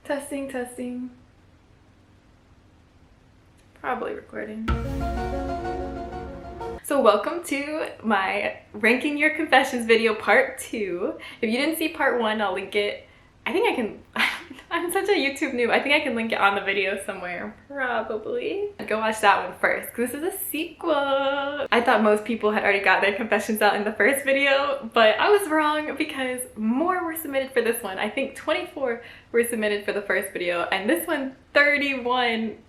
Testing, testing. Probably recording. So welcome to my ranking your confessions video part 2. If you didn't see part 1, I'll link it. I think I can, I'm such a YouTube noob. I think I can link it on the video somewhere, probably. Go watch that one first, because this is a sequel. I thought most people had already got their confessions out in the first video, but I was wrong because more were submitted for this one. I think 24 were submitted for the first video, and this one, 31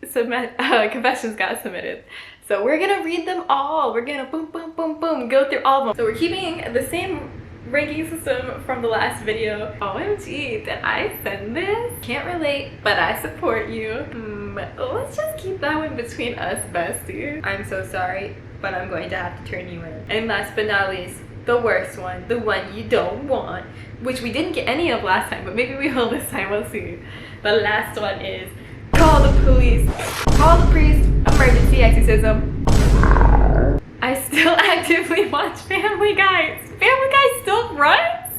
confessions got submitted. So we're gonna read them all. We're gonna boom, boom, boom, boom, go through all of them. So we're keeping the same ranking system from the last video. OMG, did I send this? Can't relate, but I support you. Let's just keep that one between us, bestie. I'm so sorry, but I'm going to have to turn you in. And last but not least, the worst one, the one you don't want, which we didn't get any of last time, but maybe we will this time, we'll see. The last one is call the police, call the priest, emergency exorcism. I still actively watch Family Guy. Family Guy still runs?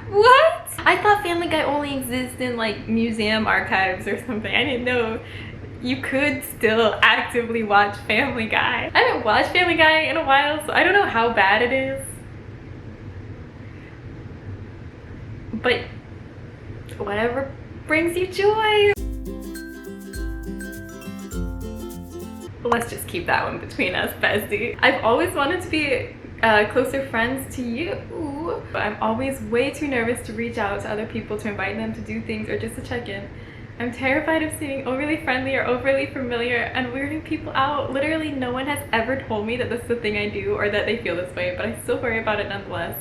What? I thought Family Guy only exists in like museum archives or something. I didn't know you could still actively watch Family Guy. I haven't watched Family Guy in a while, so I don't know how bad it is. But whatever brings you joy. Let's just keep that one between us, bestie. I've always wanted to be closer friends to you. But I'm always way too nervous to reach out to other people to invite them to do things or just to check in. I'm terrified of seeming overly friendly or overly familiar and weirding people out. Literally no one has ever told me that this is the thing I do or that they feel this way, but I still worry about it nonetheless.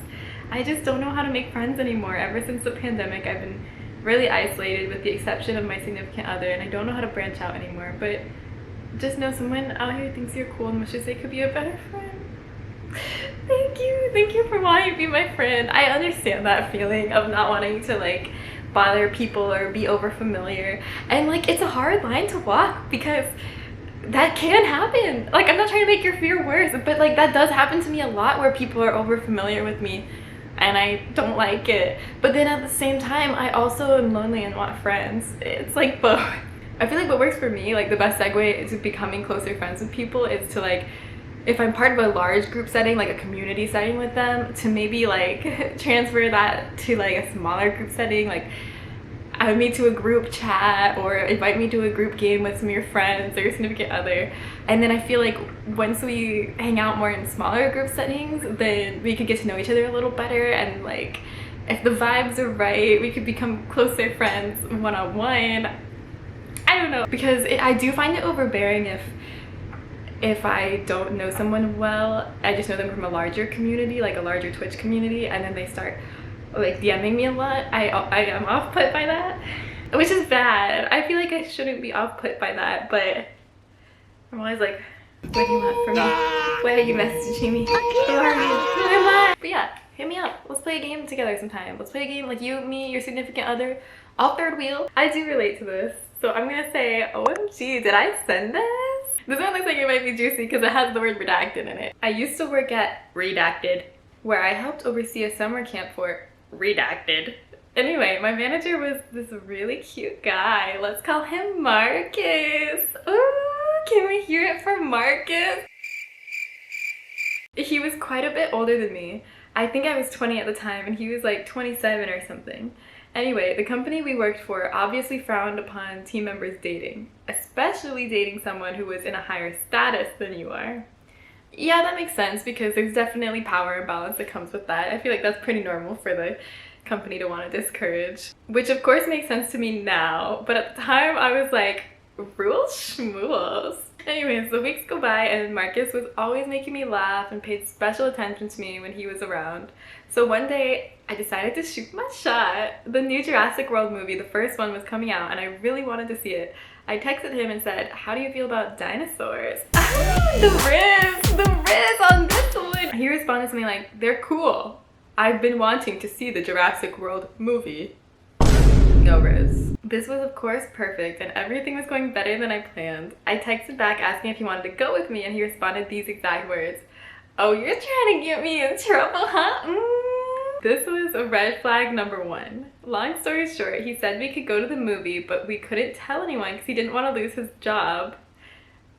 I just don't know how to make friends anymore. Ever since the pandemic, I've been really isolated with the exception of my significant other, and I don't know how to branch out anymore. But just know someone out here thinks you're cool and wishes they could be a better friend. Thank you for wanting to be my friend. I understand that feeling of not wanting to like bother people or be over familiar, and like it's a hard line to walk because that can happen. Like, I'm not trying to make your fear worse, but like that does happen to me a lot where people are over familiar with me and I don't like it. But then at the same time, I also am lonely and want friends. It's like both. I feel like what works for me, like the best segue to becoming closer friends with people is to like, if I'm part of a large group setting, like a community setting with them, to maybe like transfer that to like a smaller group setting, like add me to a group chat or invite me to a group game with some of your friends or your significant other. And then I feel like once we hang out more in smaller group settings, then we could get to know each other a little better, and like if the vibes are right, we could become closer friends one-on-one. I don't know, because I do find it overbearing if I don't know someone well. I just know them from a larger community, like a larger Twitch community, and then they start like DMing me a lot. I am off-put by that, which is bad. I feel like I shouldn't be off-put by that, but I'm always like, what do you want from me? Why are you messaging me? Who are you? Who am I? But yeah, hit me up. Let's play a game together sometime. Let's play a game like you, me, your significant other, all third wheel. I do relate to this. So I'm gonna say, OMG, did I send this? This one looks like it might be juicy because it has the word redacted in it. I used to work at Redacted, where I helped oversee a summer camp for Redacted. Anyway, my manager was this really cute guy. Let's call him Marcus. Ooh, can we hear it from Marcus? He was quite a bit older than me. I think I was 20 at the time and he was like 27 or something. Anyway, the company we worked for obviously frowned upon team members dating, especially dating someone who was in a higher status than you are. Yeah, that makes sense because there's definitely power imbalance that comes with that. I feel like that's pretty normal for the company to want to discourage, which of course makes sense to me now, but at the time I was like, rules schmools. Anyways, the weeks go by and Marcus was always making me laugh and paid special attention to me when he was around. So one day I decided to shoot my shot. The new Jurassic World movie, the first one, was coming out and I really wanted to see it. I texted him and said, how do you feel about dinosaurs? The riz on this one. He responded to me like, they're cool. I've been wanting to see the Jurassic World movie. No riz. This was of course perfect and everything was going better than I planned. I texted back asking if he wanted to go with me and he responded these exact words. Oh, you're trying to get me in trouble, huh? This was a red flag number one. Long story short, he said we could go to the movie, but we couldn't tell anyone because he didn't want to lose his job.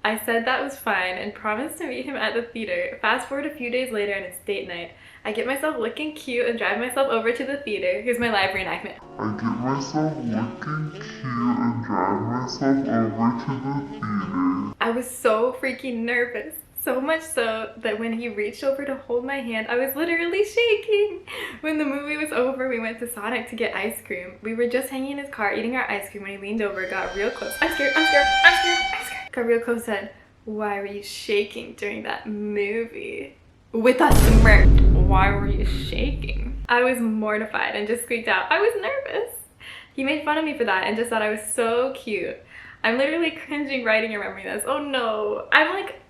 I said that was fine and promised to meet him at the theater. Fast forward a few days later and it's date night. I get myself looking cute and drive myself over to the theater. Here's my live reenactment. I get myself looking cute and drive myself over to the theater. I was so freaking nervous. So much so that when he reached over to hold my hand, I was literally shaking. When the movie was over, we went to Sonic to get ice cream. We were just hanging in his car eating our ice cream when he leaned over, got real close. I'm scared, I'm scared, I'm scared, I'm scared. Got real close and said, "Why were you shaking during that movie?" With a smirk. Why were you shaking? I was mortified and just squeaked out, "I was nervous." He made fun of me for that and just thought I was so cute. I'm literally cringing writing and remembering this. Oh no.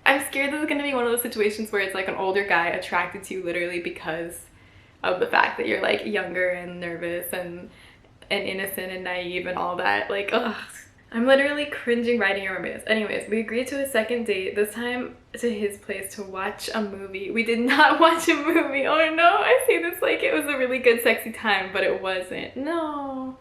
I'm scared this is gonna be one of those situations where it's like an older guy attracted to you literally because of the fact that you're like younger and nervous and innocent and naive and all that. Like, ugh. I'm literally cringing writing and remembering this. Anyways, we agreed to a second date, this time to his place to watch a movie. We did not watch a movie. Oh no, I say this like it was a really good sexy time, but it wasn't. No.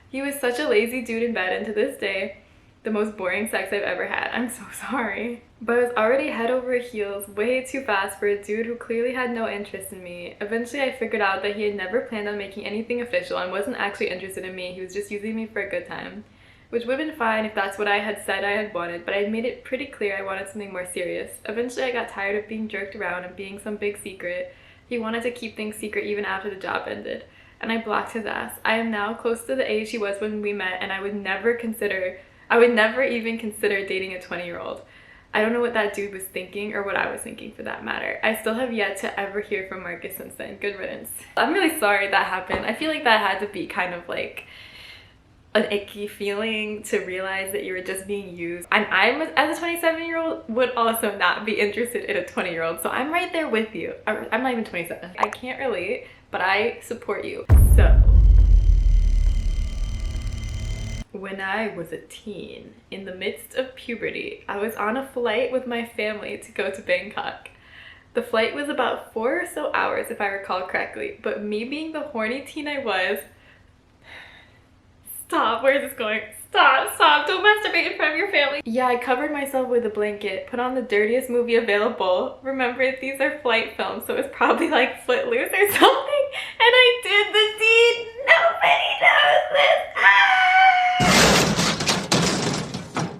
He was such a lazy dude in bed, and to this day, the most boring sex I've ever had. I'm so sorry. But I was already head over heels way too fast for a dude who clearly had no interest in me. Eventually I figured out that he had never planned on making anything official and wasn't actually interested in me. He was just using me for a good time. Which would have been fine if that's what I had said I had wanted, but I had made it pretty clear I wanted something more serious. Eventually I got tired of being jerked around and being some big secret. He wanted to keep things secret even after the job ended. And I blocked his ass. I am now close to the age he was when we met, and I would never even consider dating a 20-year-old. I don't know what that dude was thinking or what I was thinking for that matter. I still have yet to ever hear from Marcus since then. Good riddance. I'm really sorry that happened. I feel like that had to be kind of like an icky feeling to realize that you were just being used. And I, as a 27-year-old, would also not be interested in a 20-year-old. So I'm right there with you. I'm not even 27. I can't relate, but I support you. So, when I was a teen, in the midst of puberty, I was on a flight with my family to go to Bangkok. The flight was about 4 or so hours if I recall correctly, but me being the horny teen I was, stop, where is this going? Stop, don't masturbate in front of your family. Yeah, I covered myself with a blanket, put on the dirtiest movie available. Remember, these are flight films, so it's probably like Footloose or something. And I did the deed. Nobody knows this.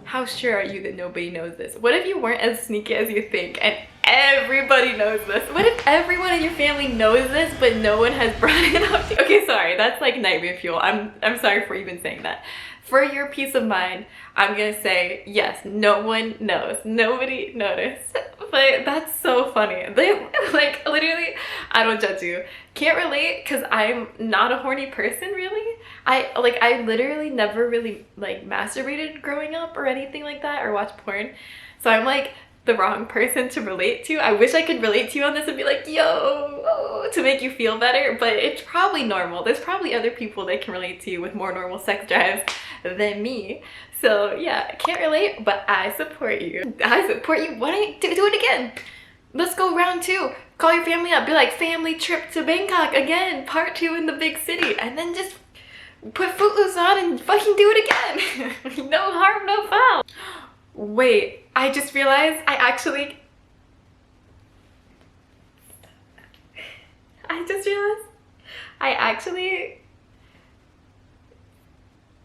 How sure are you that nobody knows this? What if you weren't as sneaky as you think and everybody knows this? What if everyone in your family knows this but no one has brought it up to you? Okay, sorry, that's like nightmare fuel. I'm sorry for even saying that. For your peace of mind, I'm gonna say yes, no one knows. Nobody noticed. But that's so funny. They like literally, I don't judge you. Can't relate because I'm not a horny person really. I literally never really like masturbated growing up or anything like that or watched porn. So I'm like the wrong person to relate to. I wish I could relate to you on this and be like, yo, to make you feel better, but it's probably normal. There's probably other people that can relate to you with more normal sex drives than me. So yeah, I can't relate, but I support you. I support you. Why don't you do it again? Let's go round 2. Call your family up. Be like, family trip to Bangkok again, part 2 in the big city, and then just put Footloose on and fucking do it again. No harm, no foul. Wait, I just realized I actually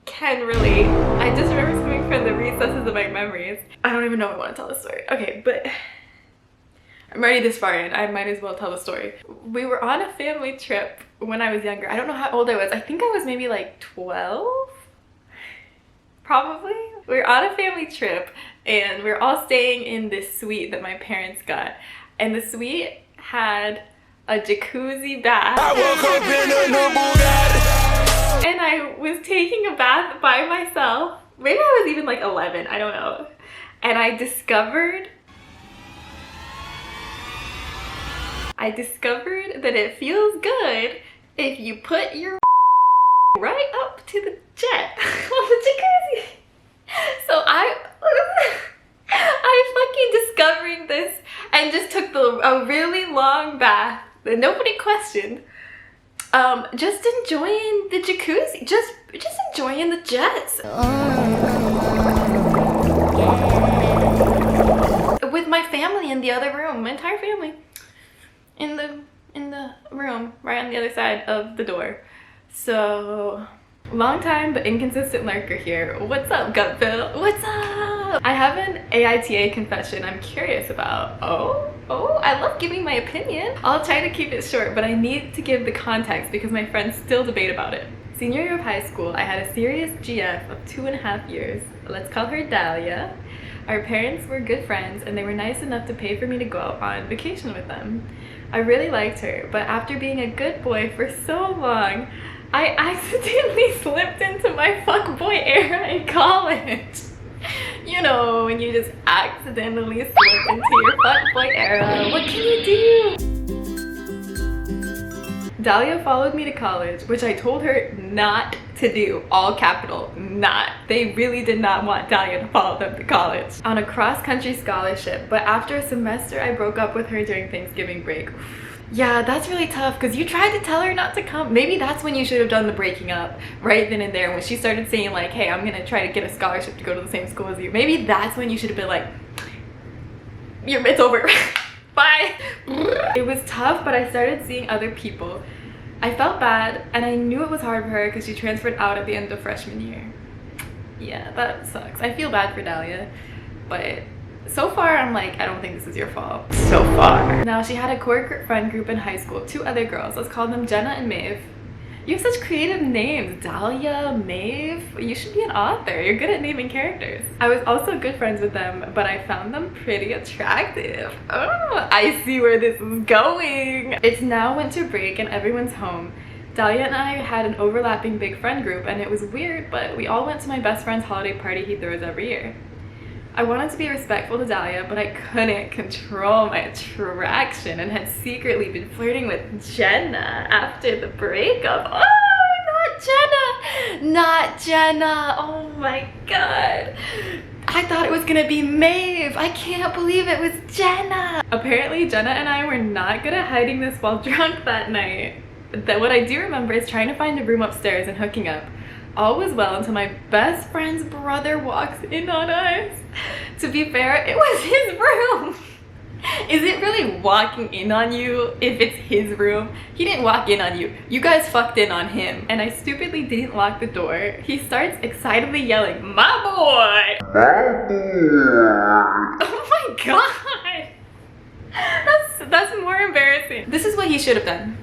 can relate. I just remember something from the recesses of my memories. I don't even know if I want to tell the story. Okay, but I'm already this far in. I might as well tell the story. We were on a family trip when I was younger. I don't know how old I was. I think I was maybe like 12? Probably. We were on a family trip and we were all staying in this suite that my parents got. And the suite had a jacuzzi bath. I woke up in a new Bugatti. And I was taking a bath by myself. Maybe I was even like 11, I don't know. And I discovered that it feels good if you put your right up to the jet on the jacuzzi. So I fucking discovering this and just took a really long bath that nobody questioned. Just enjoying the jacuzzi. Just enjoying the jets. With my family in the other room, my entire family. In the room, right on the other side of the door. So, long time but inconsistent lurker here. What's up, Gutbill? What's up? I have an AITA confession I'm curious about. Oh, I love giving my opinion. I'll try to keep it short, but I need to give the context because my friends still debate about it. Senior year of high school, I had a serious GF of 2.5 years. Let's call her Dahlia. Our parents were good friends and they were nice enough to pay for me to go out on vacation with them. I really liked her, but after being a good boy for so long, I accidentally slipped into my fuckboy era in college. You know, when you just accidentally slip into your fuckboy era, what can you do? Dahlia followed me to college, which I told her not to do, all capital, not. They really did not want Dahlia to follow them to college. On a cross-country scholarship, but after a semester I broke up with her during Thanksgiving break. Yeah, that's really tough because you tried to tell her not to come. Maybe that's when you should have done the breaking up right then and there, when she started saying like, hey, I'm gonna try to get a scholarship to go to the same school as you. Maybe that's when you should have been like, it's over. Bye. It was tough, but I started seeing other people. I felt bad and I knew it was hard for her because she transferred out at the end of freshman year. Yeah, that sucks. I feel bad for Dahlia, but so far I'm like, I don't think this is your fault. So far. Now she had a core friend group in high school, 2 other girls. Let's call them Jenna and Maeve. You have such creative names. Dahlia, Maeve. You should be an author. You're good at naming characters. I was also good friends with them, but I found them pretty attractive. Oh, I see where this is going. It's now winter break and everyone's home. Dahlia and I had an overlapping big friend group and it was weird, but we all went to my best friend's holiday party he throws every year. I wanted to be respectful to Dahlia, but I couldn't control my attraction and had secretly been flirting with Jenna after the breakup. Oh, not Jenna! Not Jenna! Oh my god. I thought it was gonna be Maeve. I can't believe it was Jenna. Apparently, Jenna and I were not good at hiding this while drunk that night. What I do remember is trying to find a room upstairs and hooking up. All was well until my best friend's brother walks in on us. To be fair, it was his room. Is it really walking in on you if it's his room? He didn't walk in on you. You guys fucked in on him. And I stupidly didn't lock the door. He starts excitedly yelling, "My boy!" My boy! Oh my god! That's more embarrassing. This is what he should have done.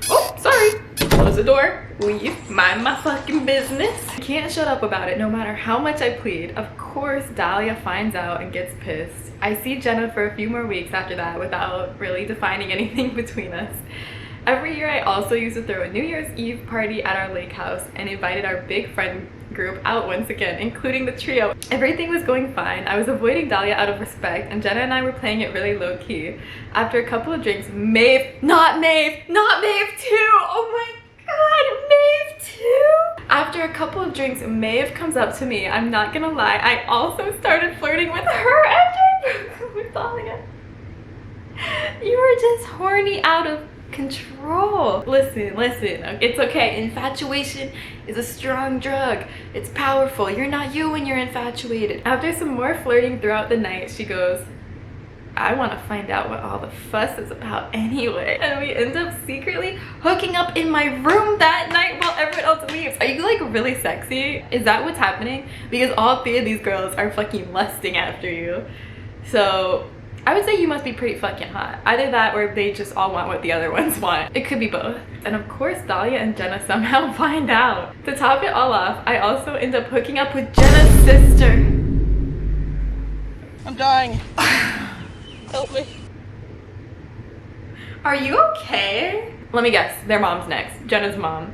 Oh, sorry. Close the door, leave, mind my fucking business. I can't shut up about it no matter how much I plead. Of course, Dahlia finds out and gets pissed. I see Jenna for a few more weeks after that without really defining anything between us. Every year I also used to throw a New Year's Eve party at our lake house and invited our big friend group out once again, including the trio. Everything was going fine. I was avoiding Dahlia out of respect and Jenna and I were playing it really low-key. After a couple of drinks, Maeve, not Maeve too! Oh my god, Maeve too! After a couple of drinks, Maeve comes up to me. I'm not gonna lie, I also started flirting with her after with Dahlia. You were just horny out of control. Listen, it's okay. Infatuation is a strong drug. It's powerful. You're not you when you're infatuated. After some more flirting throughout the night, she goes, I want to find out what all the fuss is about anyway. And we end up secretly hooking up in my room that night while everyone else leaves. Are you like really sexy? Is that what's happening? Because all 3 of these girls are fucking lusting after you. So I would say you must be pretty fucking hot. Either that or they just all want what the other ones want. It could be both. And of course Dahlia and Jenna somehow find out. To top it all off, I also end up hooking up with Jenna's sister. I'm dying. Help me. Are you okay? Let me guess, their mom's next. Jenna's mom.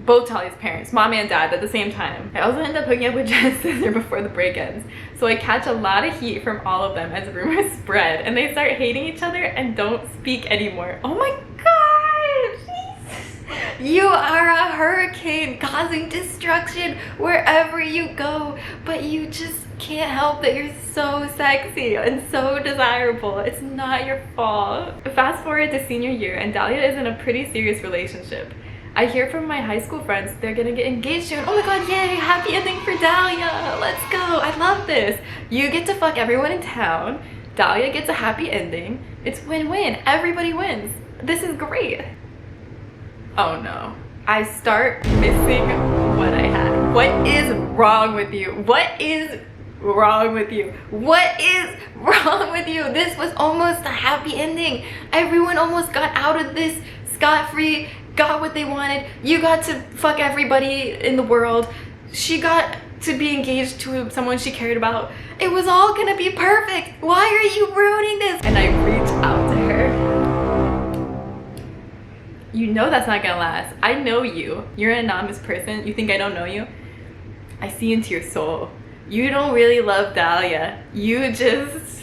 Both Dahlia's parents, mom and dad at the same time. I also end up hooking up with Jenna's sister before the break ends. So I catch a lot of heat from all of them as rumors spread and they start hating each other and don't speak anymore. Oh my god! Jesus. You are a hurricane causing destruction wherever you go, but you just can't help that you're so sexy and so desirable. It's not your fault. Fast forward to senior year and Dahlia is in a pretty serious relationship. I hear from my high school friends they're gonna get engaged soon. Oh my god, yay, happy ending for Dahlia. Let's go, I love this. You get to fuck everyone in town. Dahlia gets a happy ending. It's win-win, everybody wins. This is great. Oh no. I start missing what I had. What is wrong with you? What is wrong with you? What is wrong with you? This was almost a happy ending. Everyone almost got out of this scot-free, got what they wanted. You got to fuck everybody in the world. She got to be engaged to someone she cared about. It was all gonna be perfect. Why are you ruining this? And I reach out to her. You know that's not gonna last. I know you. You're an anonymous person. You think I don't know you? I see into your soul. You don't really love Dahlia. You just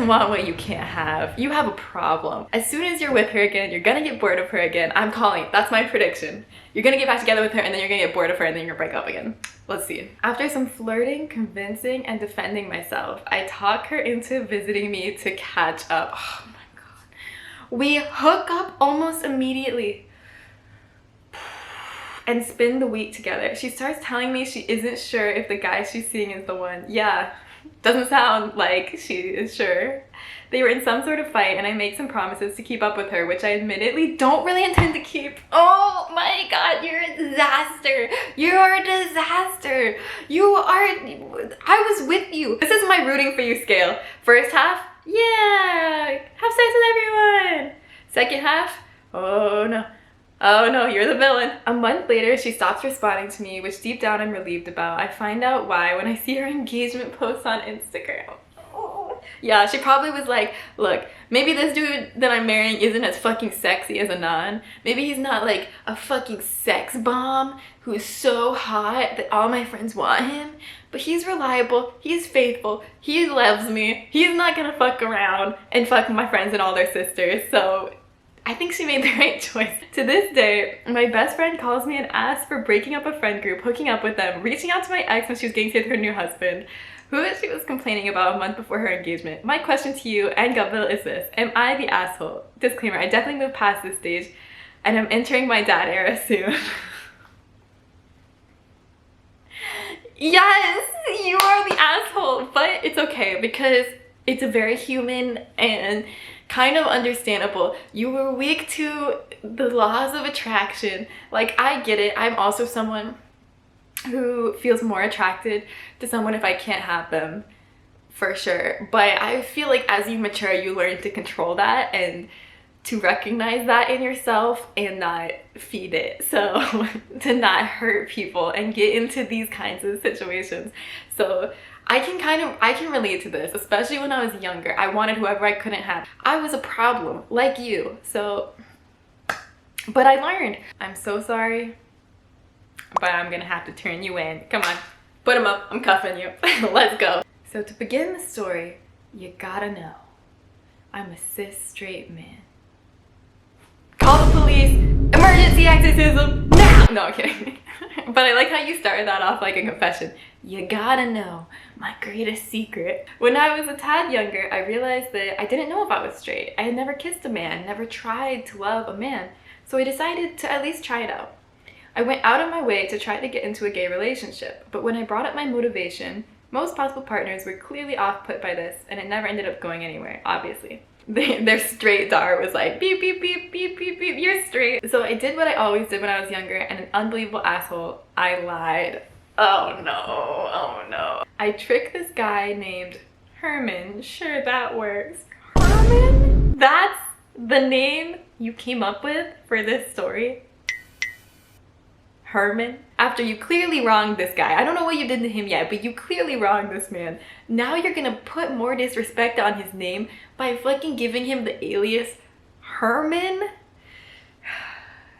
want what you can't have. You have a problem. As soon as you're with her again, you're gonna get bored of her again. I'm calling it. That's my prediction. You're gonna get back together with her and then you're gonna get bored of her and then you're gonna break up again. Let's see. After some flirting, convincing, and defending myself, I talk her into visiting me to catch up. Oh my god. We hook up almost immediately and spend the week together. She starts telling me she isn't sure if the guy she's seeing is the one. Yeah. Doesn't sound like she is sure. They were in some sort of fight and I make some promises to keep up with her, which I admittedly don't really intend to keep. Oh my god, you're a disaster. You're a disaster. I was with you. This is my rooting for you scale. First half, yeah, have sex with everyone. Second half, oh no. Oh no, you're the villain. A month later, she stops responding to me, which deep down I'm relieved about. I find out why when I see her engagement posts on Instagram. Oh. Yeah, she probably was like, look, maybe this dude that I'm marrying isn't as fucking sexy as Anon. Maybe he's not like a fucking sex bomb who's so hot that all my friends want him. But he's reliable, he's faithful, he loves me. He's not gonna fuck around and fuck my friends and all their sisters, so I think she made the right choice. To this day, my best friend calls me and asks for breaking up a friend group, hooking up with them, reaching out to my ex when she was getting with her new husband, who she was complaining about a month before her engagement. My question to you and Gubville is this: am I the asshole? Disclaimer, I definitely moved past this stage and I'm entering my dad era soon. Yes, you are the asshole, but it's okay because it's a very human and kind of understandable. You were weak to the laws of attraction. Like, I get it. I'm also someone who feels more attracted to someone if I can't have them, for sure. But I feel like as you mature, you learn to control that and to recognize that in yourself and not feed it. So to not hurt people and get into these kinds of situations. So I can relate to this, especially when I was younger. I wanted whoever I couldn't have. I was a problem, like you. So, but I learned. I'm so sorry, but I'm gonna have to turn you in. Come on, put him up, I'm cuffing you. Let's go. So to begin the story, you gotta know, I'm a cis straight man. Call the police, emergency exorcism, now! No, I'm kidding. But I like how you started that off like a confession. You gotta know my greatest secret. When I was a tad younger, I realized that I didn't know if I was straight. I had never kissed a man, never tried to love a man. So I decided to at least try it out. I went out of my way to try to get into a gay relationship, but when I brought up my motivation, most possible partners were clearly off-put by this, and it never ended up going anywhere, obviously. Their straight dar was like, beep, beep, beep, beep, beep, beep, you're straight. So I did what I always did when I was younger, and an unbelievable asshole, I lied. Oh no, oh no. I tricked this guy named Herman. Sure, that works. Herman? That's the name you came up with for this story? Herman? After you clearly wronged this guy. I don't know what you did to him yet, but you clearly wronged this man. Now you're gonna put more disrespect on his name by fucking giving him the alias Herman?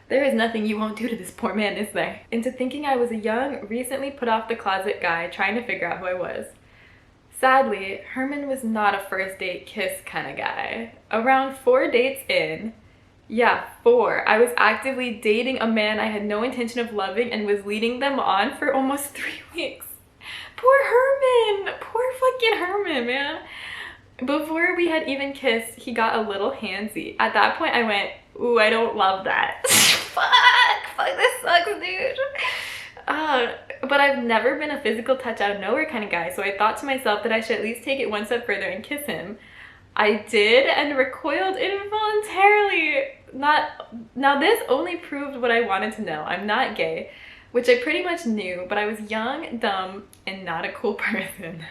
There is nothing you won't do to this poor man, is there? Into thinking I was a young, recently put off the closet guy trying to figure out who I was. Sadly, Herman was not a first date kiss kind of guy. Around 4 dates in, Yeah, 4. I was actively dating a man I had no intention of loving and was leading them on for almost 3 weeks. Poor Herman! Poor fucking Herman, man. Before we had even kissed, he got a little handsy. At that point, I went, ooh, I don't love that. Fuck, this sucks, dude. But I've never been a physical touch out of nowhere kind of guy, so I thought to myself that I should at least take it one step further and kiss him. I did and recoiled involuntarily. Now this only proved what I wanted to know. I'm not gay, which I pretty much knew, but I was young, dumb, and not a cool person.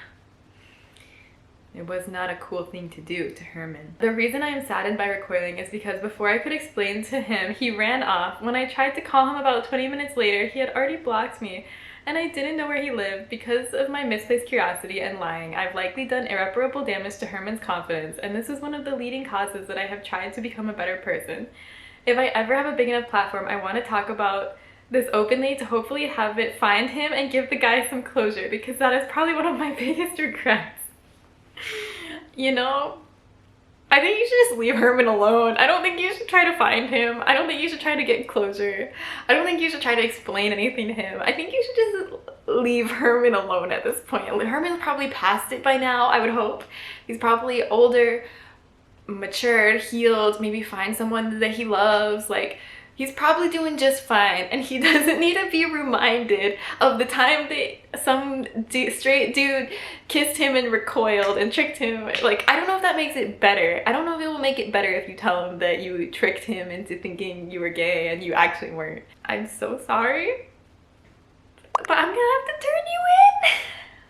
It was not a cool thing to do to Herman. The reason I am saddened by recoiling is because before I could explain to him, he ran off. When I tried to call him about 20 minutes later, he had already blocked me, and I didn't know where he lived. Because of my misplaced curiosity and lying, I've likely done irreparable damage to Herman's confidence, and this is one of the leading causes that I have tried to become a better person. If I ever have a big enough platform, I want to talk about this openly to hopefully have it find him and give the guy some closure, because that is probably one of my biggest regrets. You know, I think you should just leave Herman alone. I don't think you should try to find him. I don't think you should try to get closure. I don't think you should try to explain anything to him. I think you should just leave Herman alone at this point. Herman's probably past it by now, I would hope. He's probably older, matured, healed, maybe find someone that he loves. Like, he's probably doing just fine, and he doesn't need to be reminded of the time that some straight dude kissed him and recoiled and tricked him. Like, I don't know if that makes it better. I don't know if it will make it better if you tell him that you tricked him into thinking you were gay and you actually weren't. I'm so sorry, but I'm gonna have to turn you in.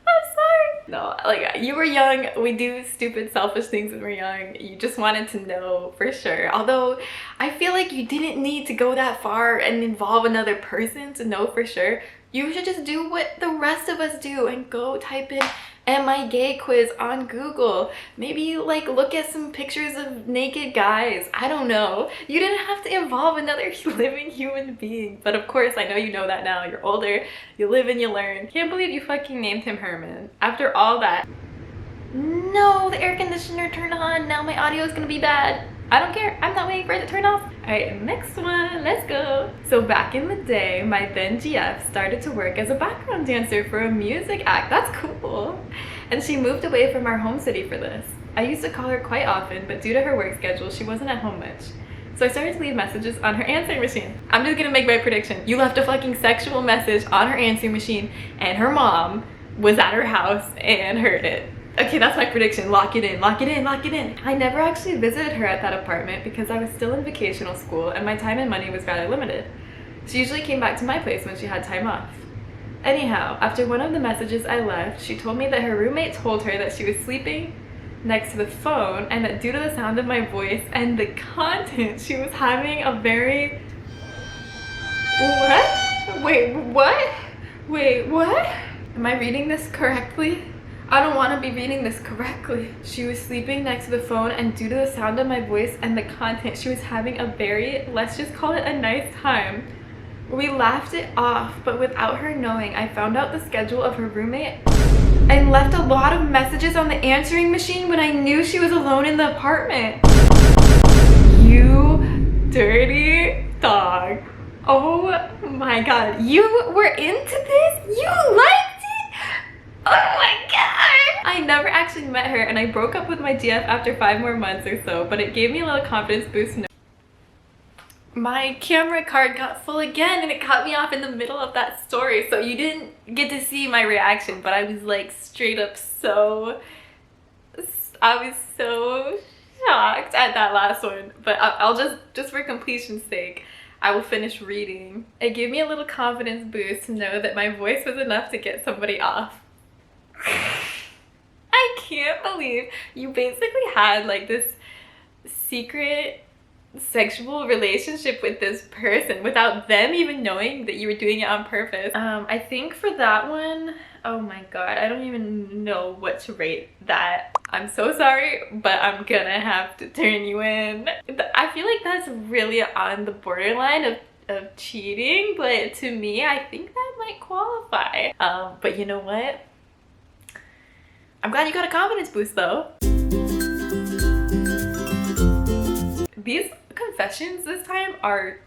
I'm sorry. No, like, you were young. We do stupid, selfish things when we're young. You just wanted to know for sure. Although, I feel like you didn't need to go that far and involve another person to know for sure. You should just do what the rest of us do and go type in "Am I gay?" quiz on Google. Maybe, like, look at some pictures of naked guys. I don't know. You didn't have to involve another living human being. But of course, I know you know that now. You're older, you live and you learn. Can't believe you fucking named him Herman. After all that. No, the air conditioner turned on. Now my audio is gonna be bad. I don't care. I'm not waiting for it to turn off. All right, next one. Let's go. So back in the day, my then GF started to work as a background dancer for a music act. That's cool. And she moved away from our home city for this. I used to call her quite often, but due to her work schedule, she wasn't at home much. So I started to leave messages on her answering machine. I'm just gonna make my prediction. You left a fucking sexual message on her answering machine, and her mom was at her house and heard it. Okay, that's my prediction. Lock it in, lock it in, lock it in. I never actually visited her at that apartment because I was still in vocational school and my time and money was rather limited. She usually came back to my place when she had time off. Anyhow, after one of the messages I left, she told me that her roommate told her that she was sleeping next to the phone and that due to the sound of my voice and the content, she was having a very... What? Wait, what? Wait, what? Am I reading this correctly? I don't want to be reading this correctly. She was sleeping next to the phone and due to the sound of my voice and the content, she was having a very, let's just call it a nice time. We laughed it off, but without her knowing, I found out the schedule of her roommate and left a lot of messages on the answering machine when I knew she was alone in the apartment. You dirty dog. Oh my god. You were into this? You liked it? Oh my god! I never actually met her and I broke up with my GF after 5 more months or so, but it gave me a little confidence boost. My camera card got full again and it cut me off in the middle of that story, so you didn't get to see my reaction, but I was like straight up I was so shocked at that last one. But I'll just for completion's sake, I will finish reading. It gave me a little confidence boost to know that my voice was enough to get somebody off. I can't believe you basically had like this secret sexual relationship with this person without them even knowing that you were doing it on purpose. I think for that one, oh my god, I don't even know what to rate that. I'm so sorry, but I'm gonna have to turn you in. I feel like that's really on the borderline of cheating, but to me, I think that might qualify. But you know what? I'm glad you got a confidence boost though. These confessions this time are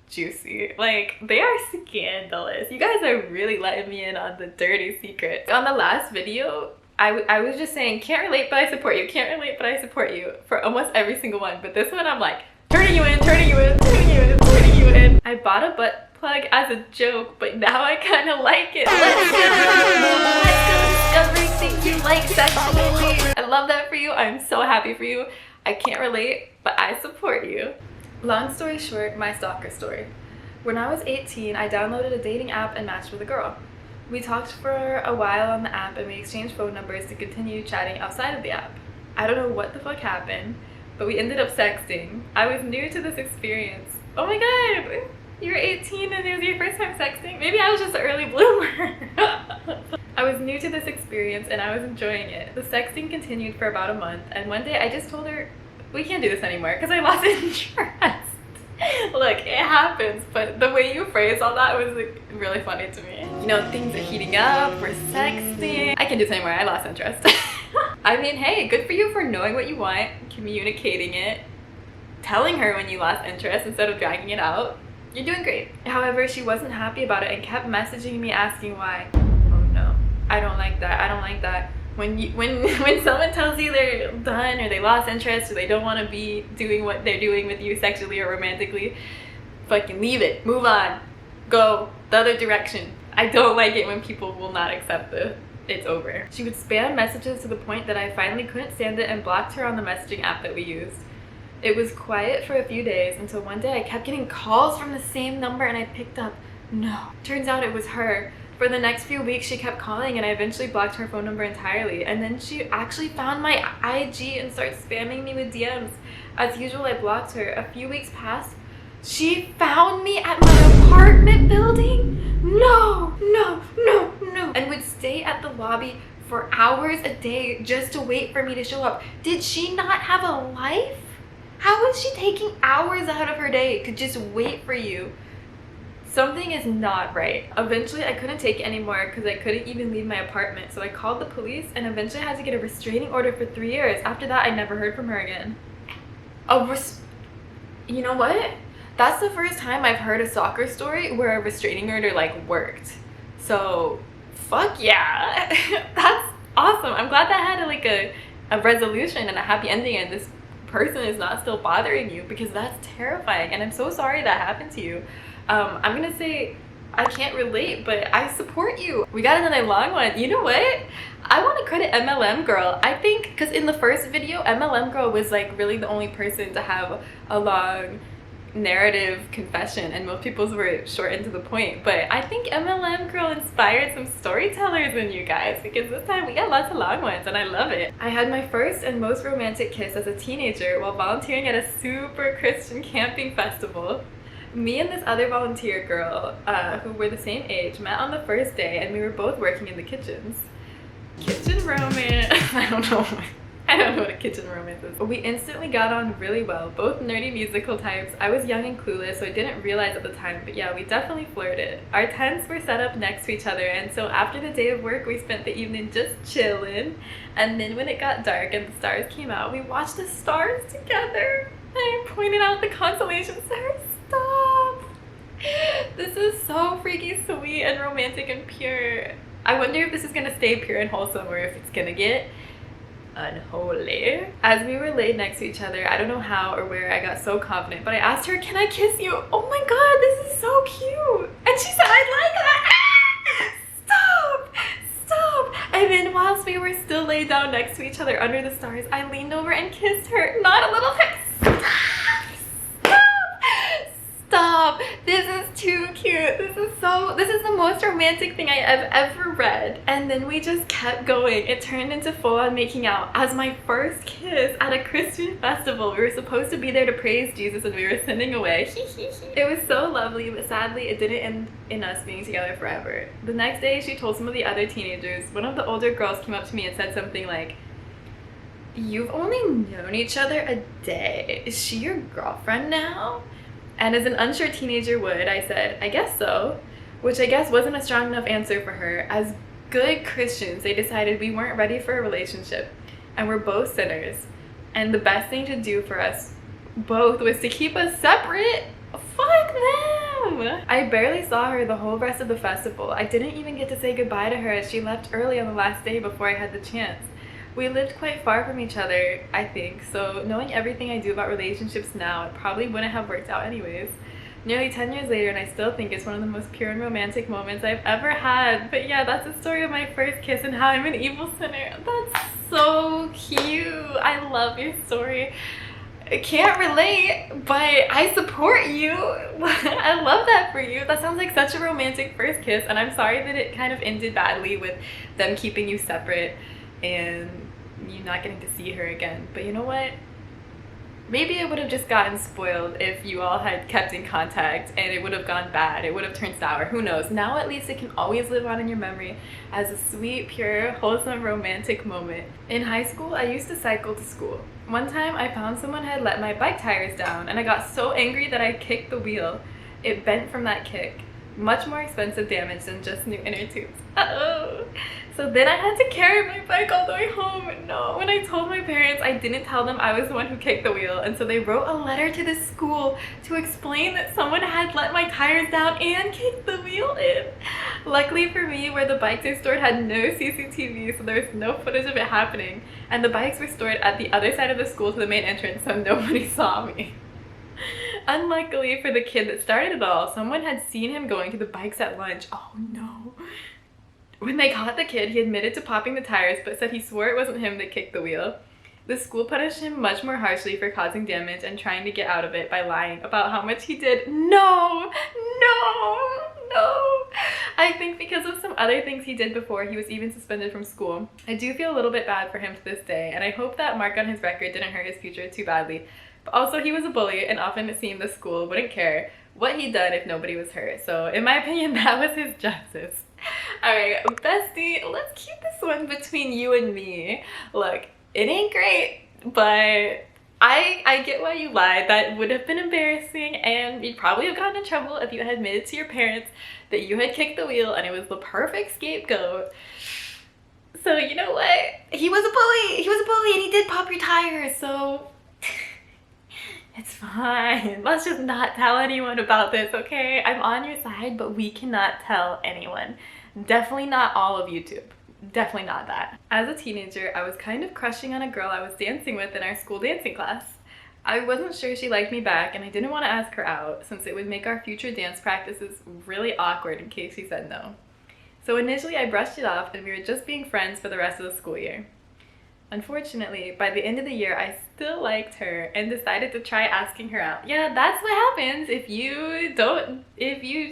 juicy. Like, they are scandalous. You guys are really letting me in on the dirty secrets. On the last video, I was just saying, can't relate, but I support you. Can't relate, but I support you for almost every single one. But this one, I'm like, turning you in, turning you in, turning you in, turning you in. I bought a butt plug as a joke, but now I kind of like it. Let's go discovering things you like sexually. I love that for you. I'm so happy for you. I can't relate, but I support you. Long story short, my stalker story. When I was 18, I downloaded a dating app and matched with a girl. We talked for a while on the app and we exchanged phone numbers to continue chatting outside of the app. I don't know what the fuck happened, but we ended up sexting. I was new to this experience. Oh my god, you're 18 and it was your first time sexting? Maybe I was just an early bloomer. I was new to this experience and I was enjoying it. The sexting continued for about a month, and one day I just told her, we can't do this anymore because I lost interest. Look, it happens, but the way you phrased all that was like really funny to me. You know, things are heating up, we're sexting. I can't do this anymore, I lost interest. I mean, hey, good for you for knowing what you want, communicating it, telling her when you lost interest instead of dragging it out. You're doing great. However, she wasn't happy about it and kept messaging me asking why. Oh no, I don't like that, I don't like that. When someone tells you they're done or they lost interest or they don't want to be doing what they're doing with you sexually or romantically, fucking leave it, move on, go the other direction. I don't like it when people will not accept it's over. She would spam messages to the point that I finally couldn't stand it and blocked her on the messaging app that we used. It was quiet for a few days until one day I kept getting calls from the same number and I picked up. No. Turns out it was her. For the next few weeks, she kept calling and I eventually blocked her phone number entirely. And then she actually found my IG and started spamming me with DMs. As usual, I blocked her. A few weeks passed. She found me at my apartment building? No, no, no, no. And would stay at the lobby for hours a day just to wait for me to show up. Did she not have a life? How is she taking hours out of her day to just wait for you? Something is not right. Eventually, I couldn't take it anymore because I couldn't even leave my apartment. So I called the police and eventually I had to get a restraining order for 3 years. After that, I never heard from her again. You know what? That's the first time I've heard a stalker story where a restraining order like worked. So, fuck yeah. That's awesome. I'm glad that had a resolution and a happy ending and this person is not still bothering you, because that's terrifying and I'm so sorry that happened to you. I'm gonna say I can't relate, but I support you. We got another long one. You know what? I want to credit MLM Girl. I think because in the first video, MLM Girl was like really the only person to have a long narrative confession and most people's were short and to the point. But I think MLM Girl inspired some storytellers in you guys, because this time we got lots of long ones and I love it. I had my first and most romantic kiss as a teenager while volunteering at a super Christian camping festival. Me and this other volunteer girl, who were the same age, met on the first day and we were both working in the kitchens. Kitchen romance. I don't know what a kitchen romance is. We instantly got on really well, both nerdy musical types. I was young and clueless, so I didn't realize at the time, but yeah, we definitely flirted. Our tents were set up next to each other, and so after the day of work, we spent the evening just chilling. And then when it got dark and the stars came out, we watched the stars together. And I pointed out the constellation stars. Stop! This is so freaky sweet and romantic and pure. I wonder if this is gonna stay pure and wholesome or if it's gonna get unholy. As we were laid next to each other, I don't know how or where I got so confident, but I asked her, can I kiss you? Oh my god, this is so cute! And she said, I'd like that! Stop! Stop! And then whilst we were still laid down next to each other under the stars, I leaned over and kissed her. Not a little kiss. Stop! This is too cute. This is the most romantic thing I've ever read. And then we just kept going. It turned into full-on making out. As my first kiss at a Christian festival, we were supposed to be there to praise Jesus and we were sending away. It was so lovely, but sadly it didn't end in us being together forever. The next day, she told some of the other teenagers. One of the older girls came up to me and said something like, "You've only known each other a day. Is she your girlfriend now?" And as an unsure teenager would, I said, I guess so, which I guess wasn't a strong enough answer for her. As good Christians, they decided we weren't ready for a relationship and we're both sinners. And the best thing to do for us both was to keep us separate. Fuck them! I barely saw her the whole rest of the festival. I didn't even get to say goodbye to her as she left early on the last day before I had the chance. We lived quite far from each other, I think, so knowing everything I do about relationships now, it probably wouldn't have worked out anyways. Nearly 10 years later, and I still think it's one of the most pure and romantic moments I've ever had. But yeah, that's the story of my first kiss and how I'm an evil sinner. That's so cute. I love your story. I can't relate, but I support you. I love that for you. That sounds like such a romantic first kiss, and I'm sorry that it kind of ended badly with them keeping you separate and you not getting to see her again. But you know what? Maybe it would have just gotten spoiled if you all had kept in contact and it would have gone bad. It would have turned sour. Who knows? Now at least it can always live on in your memory as a sweet, pure, wholesome, romantic moment. In high school, I used to cycle to school. One time, I found someone had let my bike tires down and I got so angry that I kicked the wheel. It bent from that kick. Much more expensive damage than just new inner tubes. Uh-oh. So then I had to carry my bike all the way home. No, when I told my parents, I didn't tell them I was the one who kicked the wheel. And so they wrote a letter to the school to explain that someone had let my tires down and kicked the wheel in. Luckily for me, where the bikes are stored had no CCTV, so there was no footage of it happening. And the bikes were stored at the other side of the school to the main entrance, so nobody saw me. Unluckily for the kid that started it all, someone had seen him going to the bikes at lunch. Oh no. When they caught the kid, he admitted to popping the tires but said he swore it wasn't him that kicked the wheel. The school punished him much more harshly for causing damage and trying to get out of it by lying about how much he did. No! No! No! I think because of some other things he did before, he was even suspended from school. I do feel a little bit bad for him to this day, and I hope that mark on his record didn't hurt his future too badly. But also, he was a bully, and often it seemed the school wouldn't care what he'd done if nobody was hurt. So, in my opinion, that was his justice. Alright, bestie, let's keep this one between you and me. Look, it ain't great, but I get why you lied. That would have been embarrassing, and you'd probably have gotten in trouble if you had admitted to your parents that you had kicked the wheel and it was the perfect scapegoat. So, you know what? He was a bully! He was a bully, and he did pop your tires, so it's fine. Let's just not tell anyone about this, okay? I'm on your side, but we cannot tell anyone. Definitely not all of YouTube. Definitely not that. As a teenager, I was kind of crushing on a girl I was dancing with in our school dancing class. I wasn't sure she liked me back, and I didn't want to ask her out since it would make our future dance practices really awkward in case she said no. So initially I brushed it off and we were just being friends for the rest of the school year. Unfortunately, by the end of the year, I still liked her and decided to try asking her out. Yeah, that's what happens if you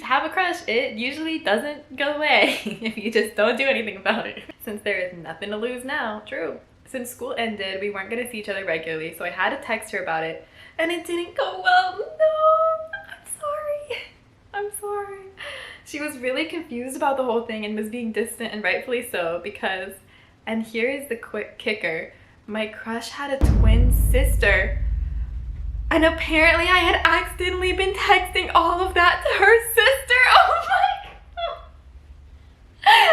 have a crush. It usually doesn't go away if you just don't do anything about it. Since there is nothing to lose now, true. Since school ended, we weren't gonna see each other regularly, so I had to text her about it, and it didn't go well. No, I'm sorry. She was really confused about the whole thing and was being distant, and rightfully so, because, and here is the quick kicker, my crush had a twin sister. And apparently I had accidentally been texting all of that to her sister. Oh my god.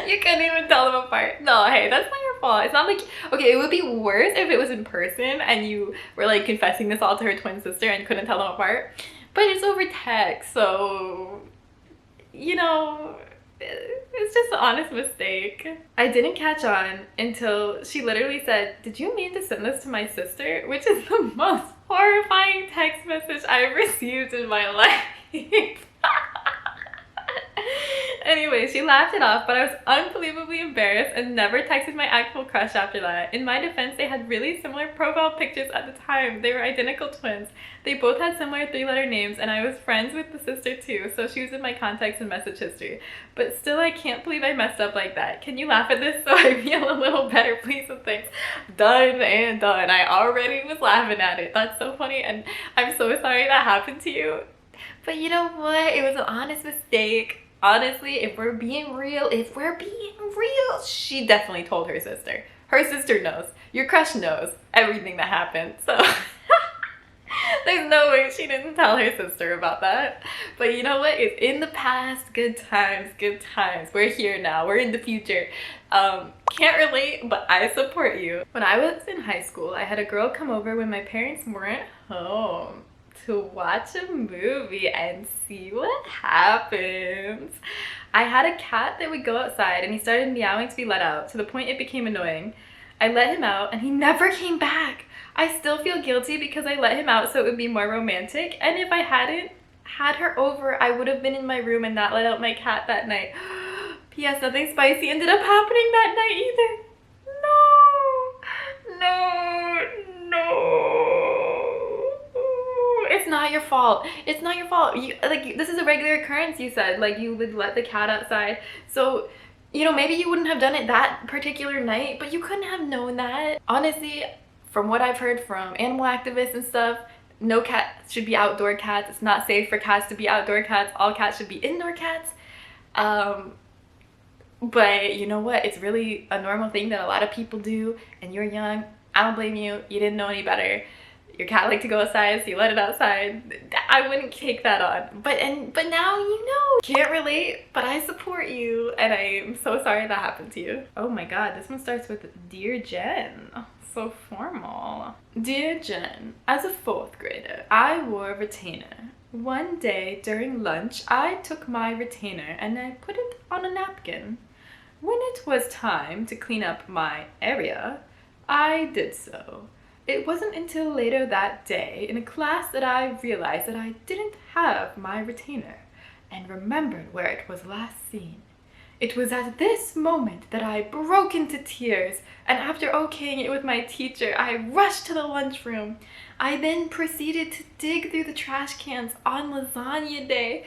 You couldn't even tell them apart. No, hey, that's not your fault. It's not like, okay, it would be worse if it was in person and you were like confessing this all to her twin sister and couldn't tell them apart. But it's over text, so, you know, it's just an honest mistake. I didn't catch on until she literally said, "Did you mean to send this to my sister?" Which is the most horrifying text message I've received in my life. Anyway, she laughed it off, but I was unbelievably embarrassed and never texted my actual crush after that. In my defense, they had really similar profile pictures at the time. They were identical twins. They both had similar 3-letter names, and I was friends with the sister too, so she was in my contacts and message history. But still, I can't believe I messed up like that. Can you laugh at this so I feel a little better, please and thanks? Done and done. I already was laughing at it. That's so funny, and I'm so sorry that happened to you. But you know what? It was an honest mistake. Honestly, if we're being real, she definitely told her sister. Her sister knows. Your crush knows everything that happened, so. There's no way she didn't tell her sister about that. But you know what? It's in the past. Good times, good times. We're here now. We're in the future. Can't relate, but I support you. When I was in high school, I had a girl come over when my parents weren't home to watch a movie and see what happens. I had a cat that would go outside and he started meowing to be let out, to the point it became annoying. I let him out and he never came back. I still feel guilty because I let him out so it would be more romantic, and if I hadn't had her over, I would have been in my room and not let out my cat that night. P.S. Nothing spicy ended up happening that night either. No. It's not your fault. It's not your fault. This is a regular occurrence, you said. Like, you would let the cat outside. So, you know, maybe you wouldn't have done it that particular night, but you couldn't have known that. Honestly, from what I've heard from animal activists and stuff, no cat should be outdoor cats. It's not safe for cats to be outdoor cats. All cats should be indoor cats. But you know what? It's really a normal thing that a lot of people do, and you're young. I don't blame you. You didn't know any better. Your cat liked to go outside, so you let it outside. I wouldn't take that on. But now you know. Can't relate, but I support you, and I'm so sorry that happened to you. Oh my god, this one starts with Dear Jen. So formal. Dear Jen, as a 4th grader, I wore a retainer. One day during lunch, I took my retainer and I put it on a napkin. When it was time to clean up my area, I did so. It wasn't until later that day in a class that I realized that I didn't have my retainer and remembered where it was last seen. It was at this moment that I broke into tears, and after okaying it with my teacher, I rushed to the lunchroom. I then proceeded to dig through the trash cans on lasagna day.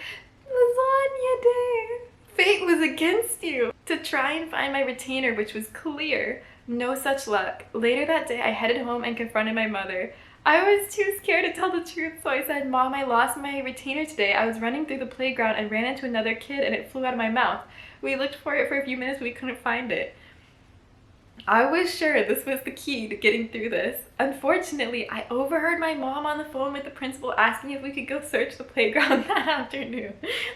Lasagna day! Fate was against you! To try and find my retainer, which was clear. No such luck. Later that day, I headed home and confronted my mother. I was too scared to tell the truth, so I said, Mom, I lost my retainer today. I was running through the playground and ran into another kid and it flew out of my mouth. We looked for it for a few minutes, but we couldn't find it. I was sure this was the key to getting through this. Unfortunately, I overheard my mom on the phone with the principal asking if we could go search the playground that afternoon.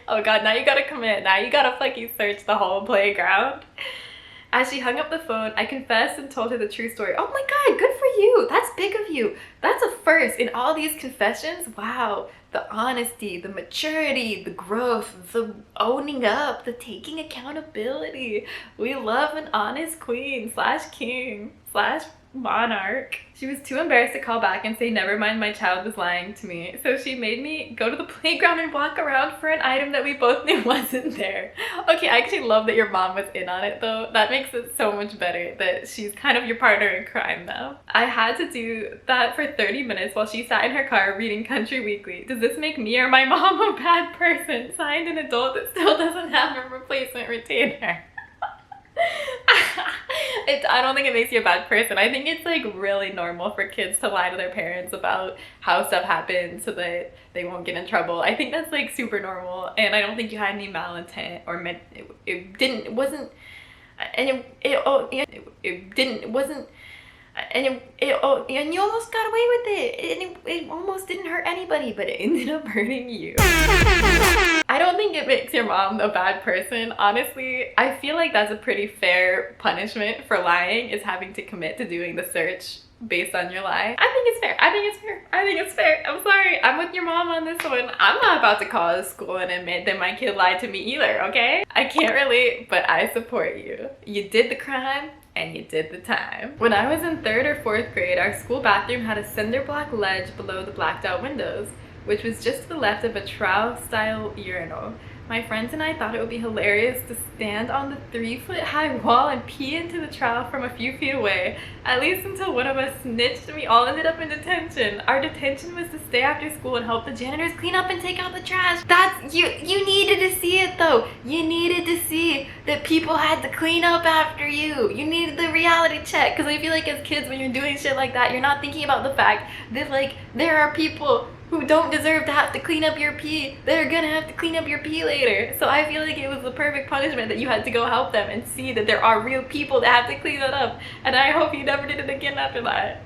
Oh god, now you gotta commit. Now you gotta fucking search the whole playground. As she hung up the phone, I confessed and told her the true story. Oh my god, good for you. That's big of you. That's a first in all these confessions. Wow. The honesty, the maturity, the growth, the owning up, the taking accountability. We love an honest queen / king / monarch. She was too embarrassed to call back and say, never mind, my child was lying to me. So she made me go to the playground and walk around for an item that we both knew wasn't there. Okay, I actually love that your mom was in on it though. That makes it so much better that she's kind of your partner in crime now. I had to do that for 30 minutes while she sat in her car reading Country Weekly. Does this make me or my mom a bad person? Signed, an adult that still doesn't have a replacement retainer. I don't think it makes you a bad person. I think it's like really normal for kids to lie to their parents about how stuff happens so that they won't get in trouble. I think that's like super normal, and I don't think you had any malintent or meant it wasn't and you almost got away with it, and it almost didn't hurt anybody, but it ended up hurting you. I don't think it makes your mom a bad person. Honestly, I feel like that's a pretty fair punishment for lying, is having to commit to doing the search based on your lie. I think it's fair. I think it's fair. I'm sorry. I'm with your mom on this one. I'm not about to call a school and admit that my kid lied to me either, okay? I can't relate, but I support you. You did the crime and you did the time. When I was in 3rd or 4th grade, our school bathroom had a cinder block ledge below the blacked out windows, which was just to the left of a trowel-style urinal. My friends and I thought it would be hilarious to stand on the 3-foot-high wall and pee into the trowel from a few feet away, at least until one of us snitched and we all ended up in detention. Our detention was to stay after school and help the janitors clean up and take out the trash. You needed to see it though. You needed to see that people had to clean up after you. You needed the reality check, because I feel like as kids, when you're doing shit like that, you're not thinking about the fact that like there are people who don't deserve to have to clean up your pee. They're gonna have to clean up your pee later. So I feel like it was the perfect punishment that you had to go help them and see that there are real people that have to clean it up. And I hope you never did it again after that.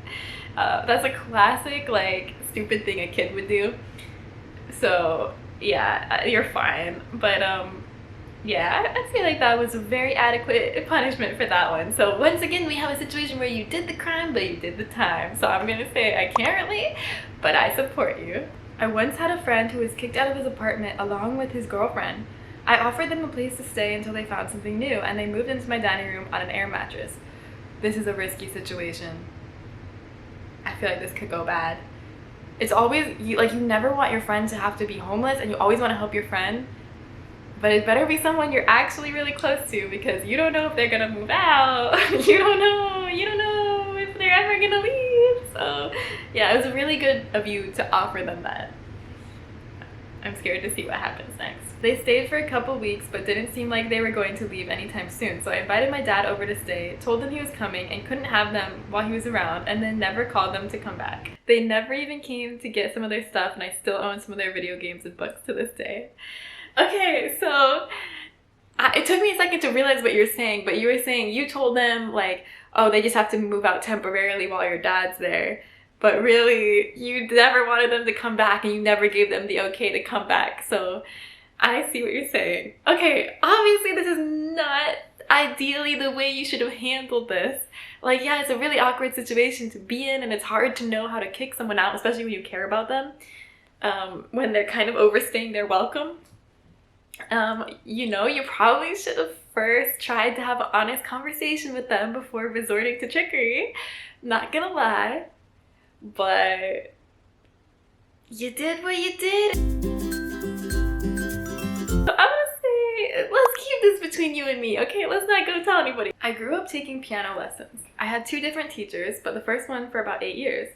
That's a classic like stupid thing a kid would do. So yeah, you're fine. But yeah, I feel like that was a very adequate punishment for that one. So once again, we have a situation where you did the crime, but you did the time. So I'm gonna say I can't relate, but I support you. I once had a friend who was kicked out of his apartment along with his girlfriend. I offered them a place to stay until they found something new, and they moved into my dining room on an air mattress. This is a risky situation. I feel like this could go bad. It's always, you never want your friend to have to be homeless, and you always want to help your friend. But it better be someone you're actually really close to, because you don't know if they're gonna move out. You don't know if they're ever gonna leave. So yeah, it was really good of you to offer them that. I'm scared to see what happens next. They stayed for a couple weeks, but didn't seem like they were going to leave anytime soon. So I invited my dad over to stay, told him he was coming and couldn't have them while he was around, and then never called them to come back. They never even came to get some of their stuff, and I still own some of their video games and books to this day. Okay, so it took me a second to realize what you're saying, but you were saying you told them like, oh, they just have to move out temporarily while your dad's there. But really, you never wanted them to come back, and you never gave them the okay to come back. So I see what you're saying. Okay, obviously this is not ideally the way you should have handled this. Like, yeah, it's a really awkward situation to be in, and it's hard to know how to kick someone out, especially when you care about them, when they're kind of overstaying their welcome. You probably should have first tried to have an honest conversation with them before resorting to trickery. Not gonna lie. But you did what you did. I'm gonna say, let's keep this between you and me, okay? Let's not go tell anybody. I grew up taking piano lessons. I had 2 different teachers, but the first one for about 8 years.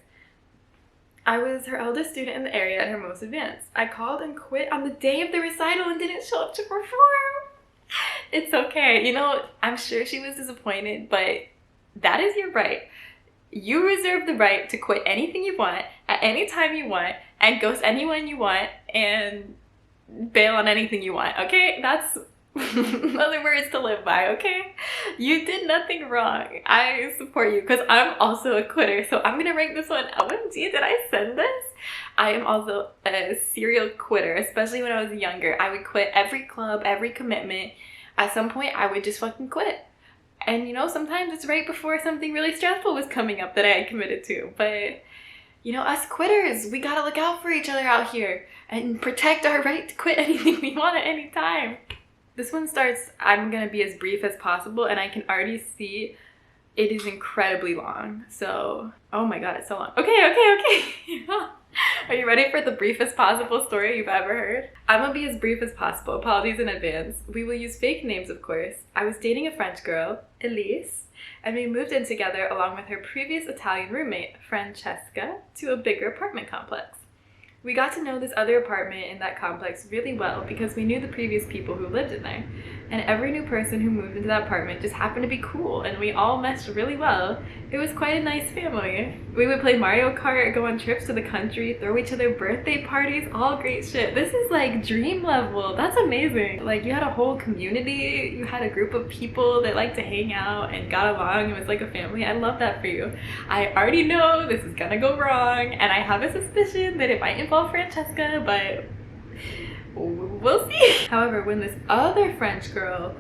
I was her eldest student in the area and her most advanced. I called and quit on the day of the recital and didn't show up to perform. It's okay. I'm sure she was disappointed, but that is your right. You reserve the right to quit anything you want, at any time you want, and ghost anyone you want, and bail on anything you want, okay? That's other words to live by, okay? You did nothing wrong. I support you, because I'm also a quitter, so I'm gonna rank this one. OMG, did I send this? I am also a serial quitter, especially when I was younger. I would quit every club, every commitment. At some point, I would just fucking quit. And sometimes it's right before something really stressful was coming up that I had committed to. But, us quitters, we gotta look out for each other out here and protect our right to quit anything we want at any time. This one starts, I'm gonna be as brief as possible, and I can already see it is incredibly long. So, oh my god, it's so long. Okay. Are you ready for the briefest possible story you've ever heard? I'm gonna be as brief as possible. Apologies in advance. We will use fake names, of course. I was dating a French girl, Elise, and we moved in together along with her previous Italian roommate, Francesca, to a bigger apartment complex. We got to know this other apartment in that complex really well because we knew the previous people who lived in there. And every new person who moved into that apartment just happened to be cool, and we all meshed really well. It was quite a nice family. We would play Mario Kart, go on trips to the country, throw each other birthday parties, all great shit. This is like dream level. That's amazing. Like, you had a whole community, you had a group of people that liked to hang out and got along. It was like a family. I love that for you. I already know this is gonna go wrong, and I have a suspicion that it might involve Francesca, but we'll see. However, when this other French girl,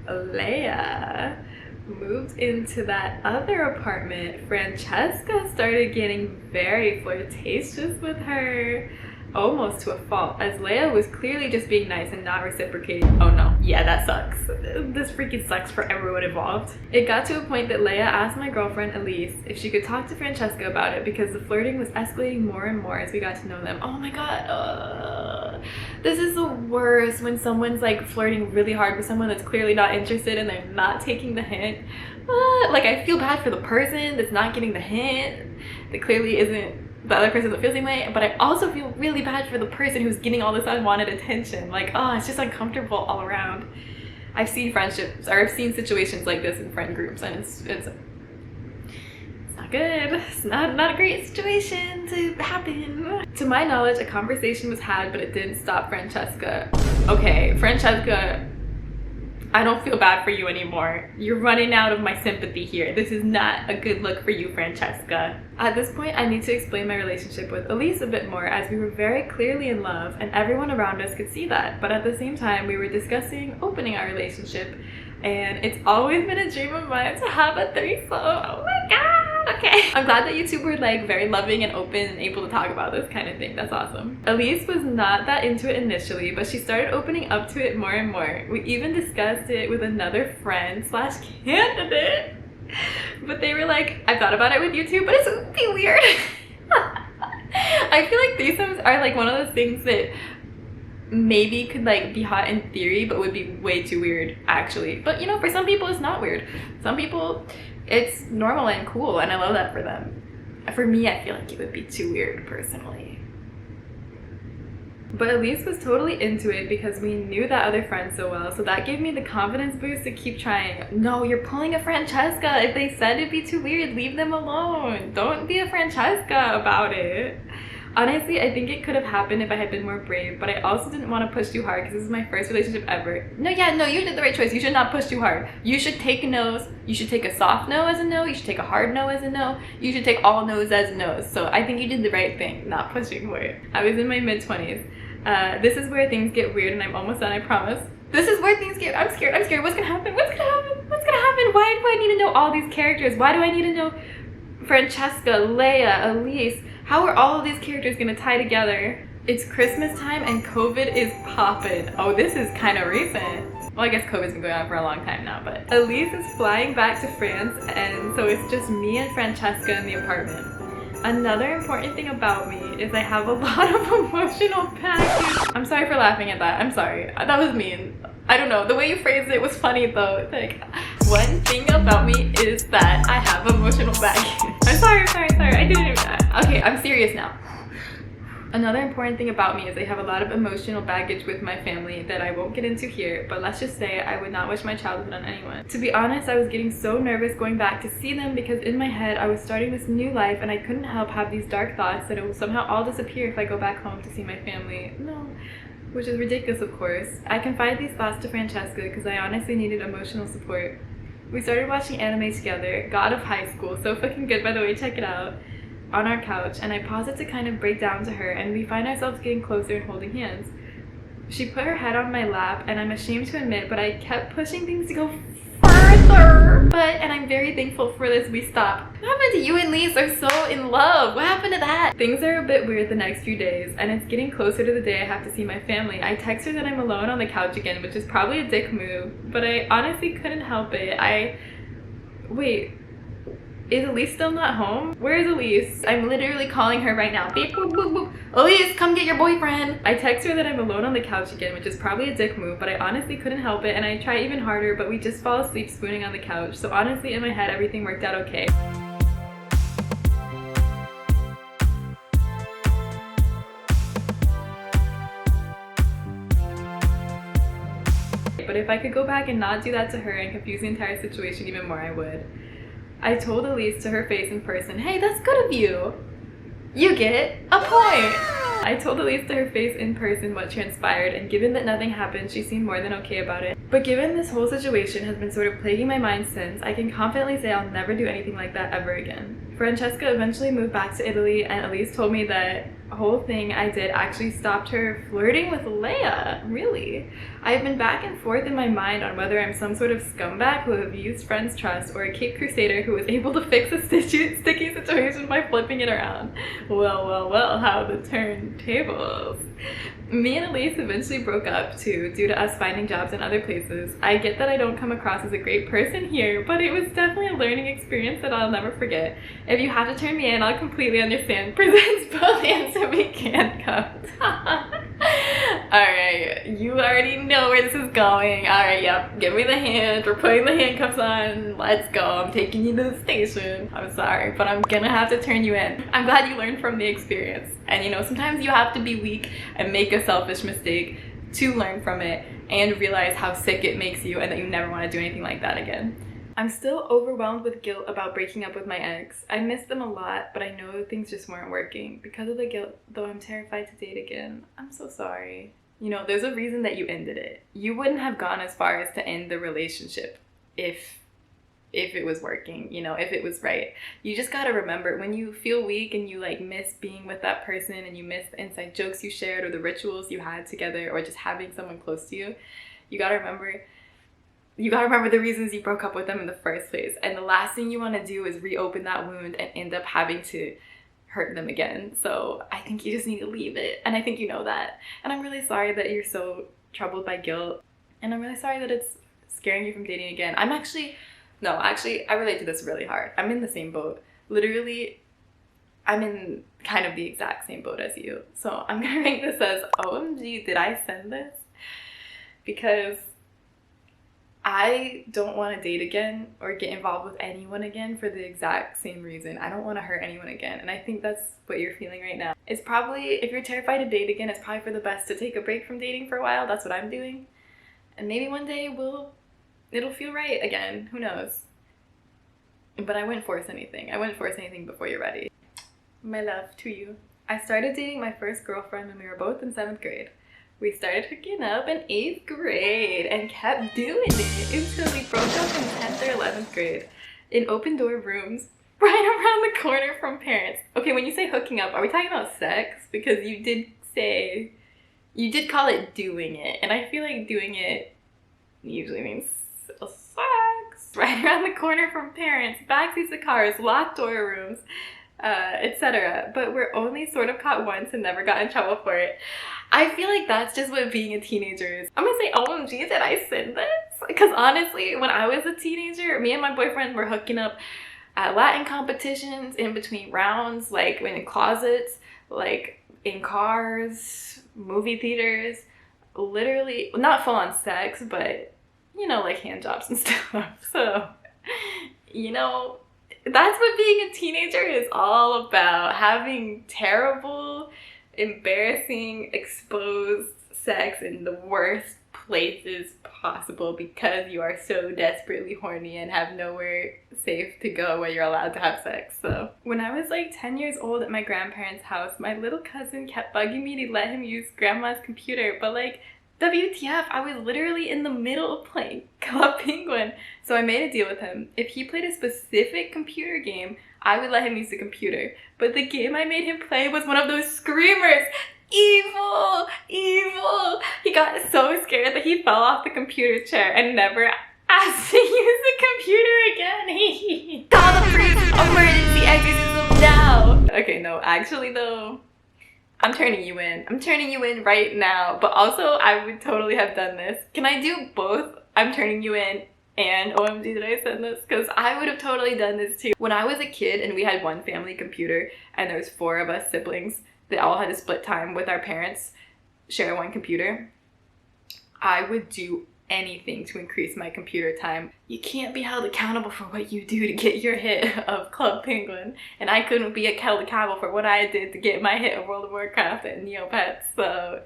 Leia, moved into that other apartment, Francesca started getting very flirtatious with her, almost to a fault, as Leia was clearly just being nice and not reciprocating. Oh no, yeah, that sucks. This freaking sucks for everyone involved. It got to a point that Leia asked my girlfriend Elise if she could talk to Francesca about it because the flirting was escalating more and more as we got to know them. Oh my god, this is the worst when someone's like flirting really hard with someone that's clearly not interested and they're not taking the hint. Like, I feel bad for the person that's not getting the hint, that clearly isn't the other person that feels the same way, but I also feel really bad for the person who's getting all this unwanted attention. Like, oh, it's just uncomfortable all around. I've seen friendships, or I've seen situations like this in friend groups, and it's not good. It's not a great situation to happen. To my knowledge, a conversation was had, but it didn't stop Francesca. Okay, Francesca, I don't feel bad for you anymore. You're running out of my sympathy here. This is not a good look for you, Francesca. At this point, I need to explain my relationship with Elise a bit more, as we were very clearly in love and everyone around us could see that. But at the same time, we were discussing opening our relationship, and it's always been a dream of mine to have a threesome. Oh my god, okay. I'm glad that you two were like very loving and open and able to talk about this kind of thing. That's awesome. Elise was not that into it initially, but she started opening up to it more and more. We even discussed it with another friend slash candidate, but they were like, I thought about it with you too, but it's gonna be weird. I feel like threesomes are like one of those things that maybe could like be hot in theory, but would be way too weird actually. But you know, for some people it's not weird. Some people it's normal and cool, and I love that for them. For me, I feel like it would be too weird personally. But Elise was totally into it because we knew that other friend so well, so that gave me the confidence boost to keep trying. No, you're pulling a Francesca. If they said it'd be too weird, leave them alone. Don't be a Francesca about it. Honestly, I think it could have happened if I had been more brave, but I also didn't want to push too hard because this is my first relationship ever. No, you did the right choice. You should not push too hard. You should take no's. You should take a soft no as a no. You should take a hard no as a no. You should take all no's as no's. So I think you did the right thing, not pushing for it. I was in my mid-20s. This is where things get weird, and I'm almost done, I promise. This is where things get, I'm scared. What's gonna happen? What's gonna happen? Why do I need to know all these characters? Why do I need to know Francesca, Leia, Elise? How are all of these characters gonna tie together? It's Christmas time and COVID is poppin'. Oh, this is kind of recent. Well, I guess COVID's been going on for a long time now, but Elise is flying back to France, and so it's just me and Francesca in the apartment. Another important thing about me is I have a lot of emotional baggage. I'm sorry for laughing at that. I'm sorry. That was mean. I don't know. The way you phrased it was funny though. Like, one thing about me is that I have emotional baggage. I'm sorry. I didn't do that. Okay, I'm serious now. Another important thing about me is I have a lot of emotional baggage with my family that I won't get into here, but let's just say I would not wish my childhood on anyone. To be honest, I was getting so nervous going back to see them because in my head I was starting this new life and I couldn't help have these dark thoughts that it will somehow all disappear if I go back home to see my family. No, which is ridiculous of course. I confided these thoughts to Francesca because I honestly needed emotional support. We started watching anime together, God of High School, so fucking good by the way, check it out, on our couch, and I paused it to kind of break down to her, and we find ourselves getting closer and holding hands. She put her head on my lap, and I'm ashamed to admit, but I kept pushing things to go further. And I'm very thankful for this, we stopped. What happened to you and Lise are so in love? What happened to that? Things are a bit weird the next few days, and it's getting closer to the day I have to see my family. I text her that I'm alone on the couch again, which is probably a dick move, but I honestly couldn't help it. Wait. Is Elise still not home? Where is Elise? I'm literally calling her right now. Beep, boop, boop, boop. Elise, come get your boyfriend. I text her that I'm alone on the couch again, which is probably a dick move, but I honestly couldn't help it, and I try even harder, but we just fall asleep spooning on the couch. So honestly, in my head, everything worked out okay. But if I could go back and not do that to her and confuse the entire situation even more, I would. I told Elise to her face in person, hey, that's good of you. You get a point. I told Elise to her face in person what transpired, and given that nothing happened, she seemed more than okay about it. But given this whole situation has been sort of plaguing my mind since, I can confidently say I'll never do anything like that ever again. Francesca eventually moved back to Italy, and Elise told me that whole thing I did actually stopped her flirting with Leia. Really? I've been back and forth in my mind on whether I'm some sort of scumbag who abused friends' trust or a Cape Crusader who was able to fix a sticky situation by flipping it around. Well, how the turntables. Me and Elise eventually broke up too, due to us finding jobs in other places. I get that I don't come across as a great person here, but it was definitely a learning experience that I'll never forget. If you have to turn me in, I'll completely understand. Presents both hands and we can't come. Alright, you already know where this is going. Alright, yep, give me the hand. We're putting the handcuffs on. Let's go. I'm taking you to the station. I'm sorry, but I'm gonna have to turn you in. I'm glad you learned from the experience. And you know, sometimes you have to be weak and make a selfish mistake to learn from it and realize how sick it makes you and that you never want to do anything like that again. I'm still overwhelmed with guilt about breaking up with my ex. I miss them a lot, but I know things just weren't working. Because of the guilt, though, I'm terrified to date again. I'm so sorry. You know, there's a reason that you ended it. You wouldn't have gone as far as to end the relationship if it was working, you know, if it was right. You just gotta remember, when you feel weak and you like miss being with that person and you miss the inside jokes you shared or the rituals you had together or just having someone close to you, you gotta remember the reasons you broke up with them in the first place. And the last thing you want to do is reopen that wound and end up having to hurt them again. So I think you just need to leave it, and I think you know that. And I'm really sorry that you're so troubled by guilt, and I'm really sorry that it's scaring you from dating again. I relate to this really hard. I'm in the same boat. Literally, I'm in kind of the exact same boat as you. So I'm gonna rank this as OMG, did I send this? Because I don't want to date again or get involved with anyone again for the exact same reason. I don't want to hurt anyone again. And I think that's what you're feeling right now. It's probably, if you're terrified to date again, it's probably for the best to take a break from dating for a while. That's what I'm doing. And maybe one day it'll feel right again. Who knows? But I wouldn't force anything. I wouldn't force anything before you're ready. My love to you. I started dating my first girlfriend when we were both in 7th grade. We started hooking up in 8th grade and kept doing it until we broke up in 10th or 11th grade in open door rooms right around the corner from parents. Okay, when you say hooking up, are we talking about sex? Because you did call it doing it, and I feel like doing it usually means sex right around the corner from parents, backseats of cars, locked door rooms, etc. But we're only sort of caught once and never got in trouble for it. I feel like that's just what being a teenager is. I'm gonna say, OMG, did I send this? Because honestly, when I was a teenager, me and my boyfriend were hooking up at Latin competitions, in between rounds, like in closets, like in cars, movie theaters, literally, not full on sex, but you know, like hand jobs and stuff. So, you know, that's what being a teenager is all about. Having terrible, embarrassing, exposed sex in the worst places possible because you are so desperately horny and have nowhere safe to go where you're allowed to have sex. So when I was like 10 years old at my grandparents' house, my little cousin kept bugging me to let him use grandma's computer, but like, WTF, I was literally in the middle of playing Club Penguin. So I made a deal with him. If he played a specific computer game, I would let him use the computer. But the game I made him play was one of those screamers. Evil! Evil! He got so scared that he fell off the computer chair and never asked to use the computer again. Call the police! Emergency exorcism now! Okay, no, actually though, I'm turning you in. I'm turning you in right now. But also, I would totally have done this. Can I do both? I'm turning you in and OMG, did I send this? Because I would have totally done this too. When I was a kid and we had one family computer and there was 4 of us siblings that all had to split time with our parents, share one computer, I would do anything to increase my computer time. You can't be held accountable for what you do to get your hit of Club Penguin, and I couldn't be held accountable for what I did to get my hit of World of Warcraft and Neopets, so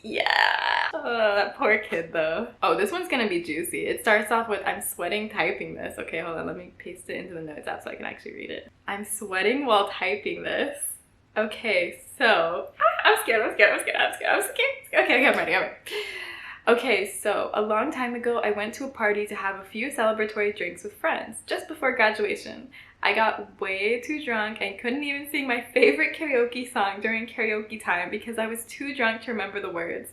yeah. Oh, that poor kid though. Oh, this one's gonna be juicy. It starts off with, I'm sweating typing this. Okay, hold on, let me paste it into the notes app so I can actually read it. I'm sweating while typing this. Okay, so I'm scared. Okay, I'm ready. Okay, so a long time ago, I went to a party to have a few celebratory drinks with friends, just before graduation. I got way too drunk and couldn't even sing my favorite karaoke song during karaoke time because I was too drunk to remember the words.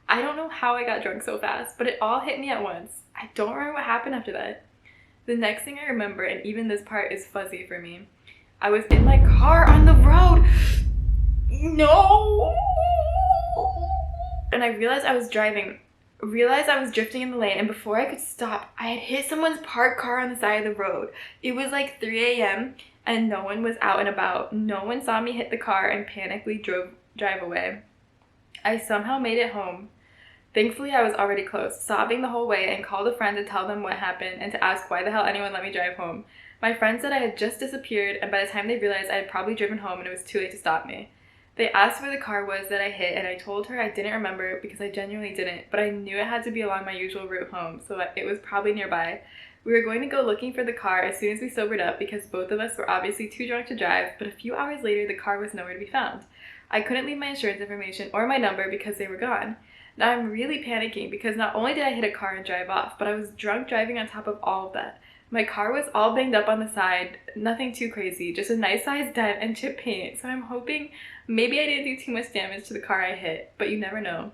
I don't know how I got drunk so fast, but it all hit me at once. I don't remember what happened after that. The next thing I remember, and even this part is fuzzy for me, I was in my car on the road. No! And I realized I was drifting in the lane, and before I could stop, I had hit someone's parked car on the side of the road. It was like 3 a.m. and no one was out and about. No one saw me hit the car and panically drive away. I somehow made it home. Thankfully, I was already close, sobbing the whole way, and called a friend to tell them what happened and to ask why the hell anyone let me drive home. My friend said I had just disappeared, and by the time they realized, I had probably driven home and it was too late to stop me. They asked where the car was that I hit, and I told her I didn't remember because I genuinely didn't, but I knew it had to be along my usual route home, so it was probably nearby. We were going to go looking for the car as soon as we sobered up because both of us were obviously too drunk to drive, but a few hours later the car was nowhere to be found. I couldn't leave my insurance information or my number because they were gone. Now I'm really panicking because not only did I hit a car and drive off, but I was drunk driving on top of all of that. My car was all banged up on the side, nothing too crazy, just a nice sized dent and chip paint, so I'm hoping maybe I didn't do too much damage to the car I hit, but you never know.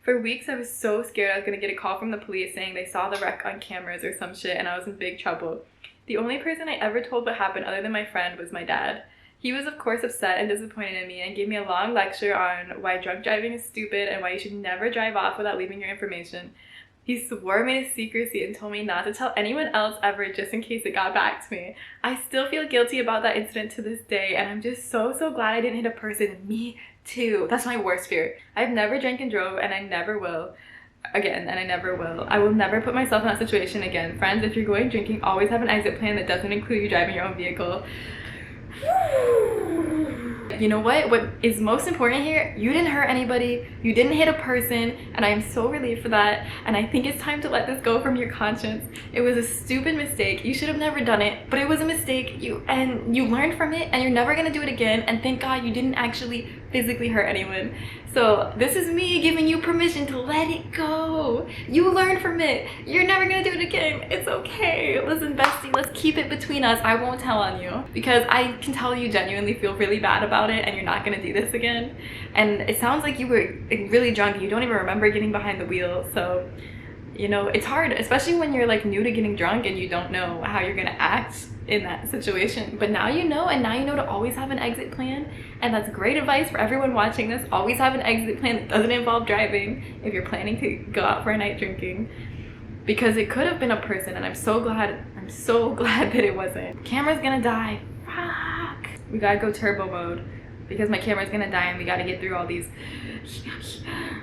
For weeks I was so scared I was going to get a call from the police saying they saw the wreck on cameras or some shit and I was in big trouble. The only person I ever told what happened other than my friend was my dad. He was of course upset and disappointed in me and gave me a long lecture on why drunk driving is stupid and why you should never drive off without leaving your information. He swore me to secrecy and told me not to tell anyone else ever just in case it got back to me. I still feel guilty about that incident to this day and I'm just so glad I didn't hit a person. Me too. That's my worst fear. I've never drank and drove and I never will again, and I never will. I will never put myself in that situation again. Friends, if you're going drinking, always have an exit plan that doesn't include you driving your own vehicle. You know what is most important here? You didn't hurt anybody, you didn't hit a person, and I am so relieved for that, and I think it's time to let this go from your conscience. It was a stupid mistake. You should have never done it, but it was a mistake. You learned from it, and you're never gonna do it again, and thank God you didn't actually physically hurt anyone. So this is me giving you permission to let it go. You learned from it. You're never gonna do it again. It's okay. Listen, bestie, let's keep it between us. I won't tell on you because I can tell you genuinely feel really bad about it and you're not gonna do this again. And it sounds like you were really drunk and you don't even remember getting behind the wheel. So, you know, it's hard, especially when you're like new to getting drunk and you don't know how you're gonna act in that situation. But now you know, and now you know to always have an exit plan. And that's great advice for everyone watching this. Always have an exit plan that doesn't involve driving if you're planning to go out for a night drinking, because it could have been a person, and I'm so glad that it wasn't. Camera's gonna die. Fuck. We gotta go turbo mode because my camera's gonna die and we gotta get through all these.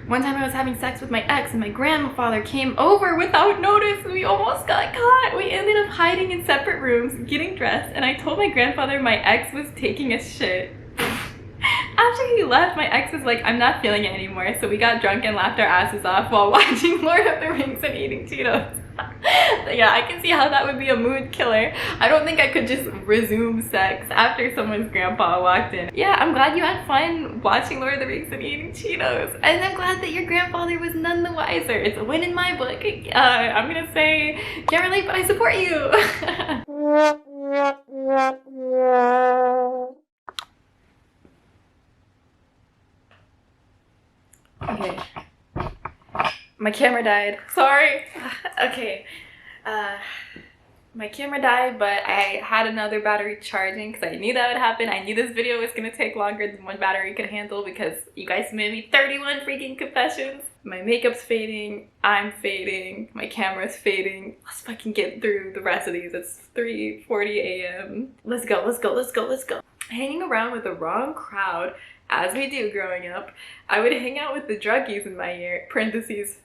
One time I was having sex with my ex and my grandfather came over without notice and we almost got caught. We ended up hiding in separate rooms, getting dressed, and I told my grandfather my ex was taking a shit. After he left, my ex was like, I'm not feeling it anymore, so we got drunk and laughed our asses off while watching Lord of the Rings and eating Cheetos. Yeah, I can see how that would be a mood killer. I don't think I could just resume sex after someone's grandpa walked in. Yeah, I'm glad you had fun watching Lord of the Rings and eating Cheetos. And I'm glad that your grandfather was none the wiser. It's a win in my book. I'm gonna say, can't relate, but I support you. Okay. My camera died. Sorry. Okay. My camera died, but I had another battery charging because I knew that would happen. I knew this video was going to take longer than one battery could handle because you guys made me 31 freaking confessions. My makeup's fading. I'm fading. My camera's fading. Let's fucking get through the rest of these. It's 3:40 a.m. Let's go, let's go, let's go, let's go. Hanging around with the wrong crowd, as we do growing up, I would hang out with the druggies in my year, parentheses.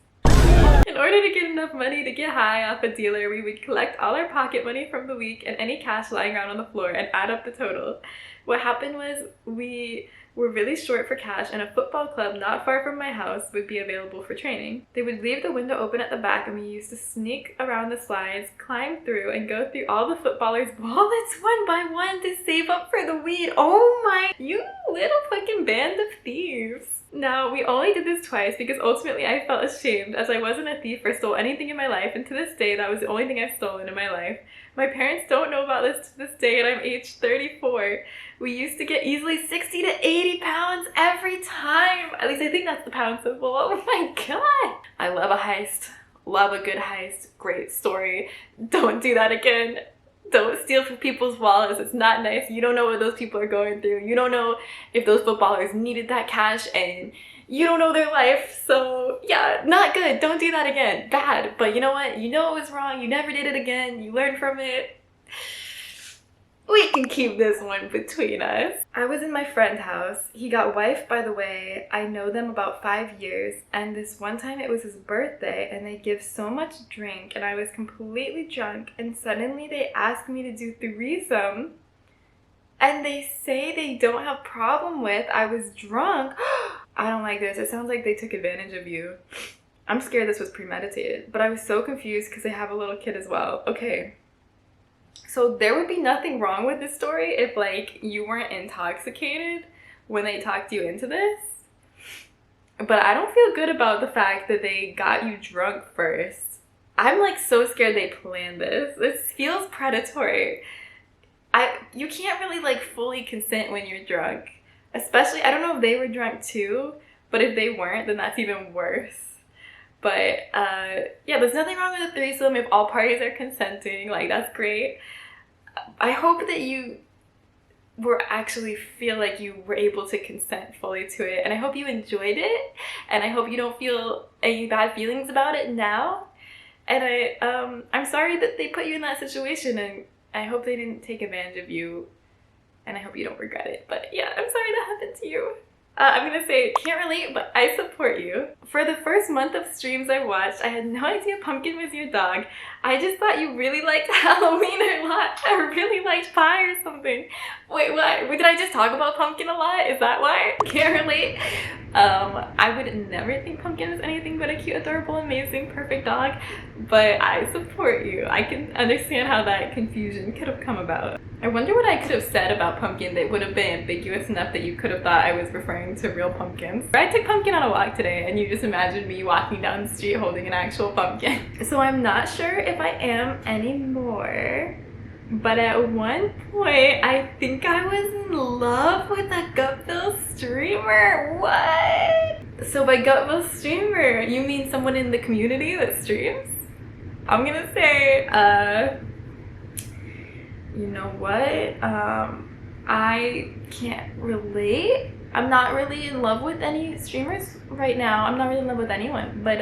In order to get enough money to get high off a dealer, we would collect all our pocket money from the week and any cash lying around on the floor and add up the total. What happened was we were really short for cash and a football club not far from my house would be available for training. They would leave the window open at the back and we used to sneak around the slides, climb through, and go through all the footballers' wallets one by one to save up for the weed. Oh my, you little fucking band of thieves. Now, we only did this twice because ultimately I felt ashamed as I wasn't a thief or stole anything in my life, and to this day that was the only thing I've stolen in my life. My parents don't know about this to this day and I'm age 34. We used to get easily 60 to 80 pounds every time. At least I think that's the pound symbol. Oh my god. I love a heist. Love a good heist. Great story. Don't do that again. Don't steal from people's wallets. It's not nice. You don't know what those people are going through. You don't know if those footballers needed that cash and you don't know their life. So yeah, not good. Don't do that again. Bad. But you know what? You know it was wrong. You never did it again. You learned from it. We can keep this one between us. I was in my friend's house. He got wife, by the way. I know them about 5 years. And this one time it was his birthday and they give so much drink and I was completely drunk and suddenly they asked me to do threesome. And they say they don't have problem with I was drunk. I don't like this. It sounds like they took advantage of you. I'm scared this was premeditated. But I was so confused because they have a little kid as well. Okay. So there would be nothing wrong with this story if like you weren't intoxicated, when they talked you into this. But I don't feel good about the fact that they got you drunk first. I'm like so scared they planned this. This feels predatory. You can't really like fully consent when you're drunk. Especially, I don't know if they were drunk too, but if they weren't, then that's even worse. But yeah, there's nothing wrong with a threesome if all parties are consenting. Like, that's great. I hope that you were actually feel like you were able to consent fully to it, and I hope you enjoyed it, and I hope you don't feel any bad feelings about it now. And I'm sorry that they put you in that situation, and I hope they didn't take advantage of you, and I hope you don't regret it. But yeah, I'm sorry that happened to you. I'm gonna say, can't relate, but I support you. For the first month of streams I watched, I had no idea Pumpkin was your dog. I just thought you really liked Halloween a lot, or really liked pie or something. Wait, what? Did I just talk about Pumpkin a lot? Is that why? Can't relate? I would never think Pumpkin is anything but a cute, adorable, amazing, perfect dog, but I support you. I can understand how that confusion could have come about. I wonder what I could have said about Pumpkin that would have been ambiguous enough that you could have thought I was referring to real pumpkins. I took Pumpkin on a walk today, and you just imagined me walking down the street holding an actual pumpkin. So I'm not sure if I am anymore, but at one point I think I was in love with a Gutville streamer. What? So by Gutville streamer, you mean someone in the community that streams? I'm gonna say, you know what? I can't relate. I'm not really in love with any streamers right now. I'm not really in love with anyone, but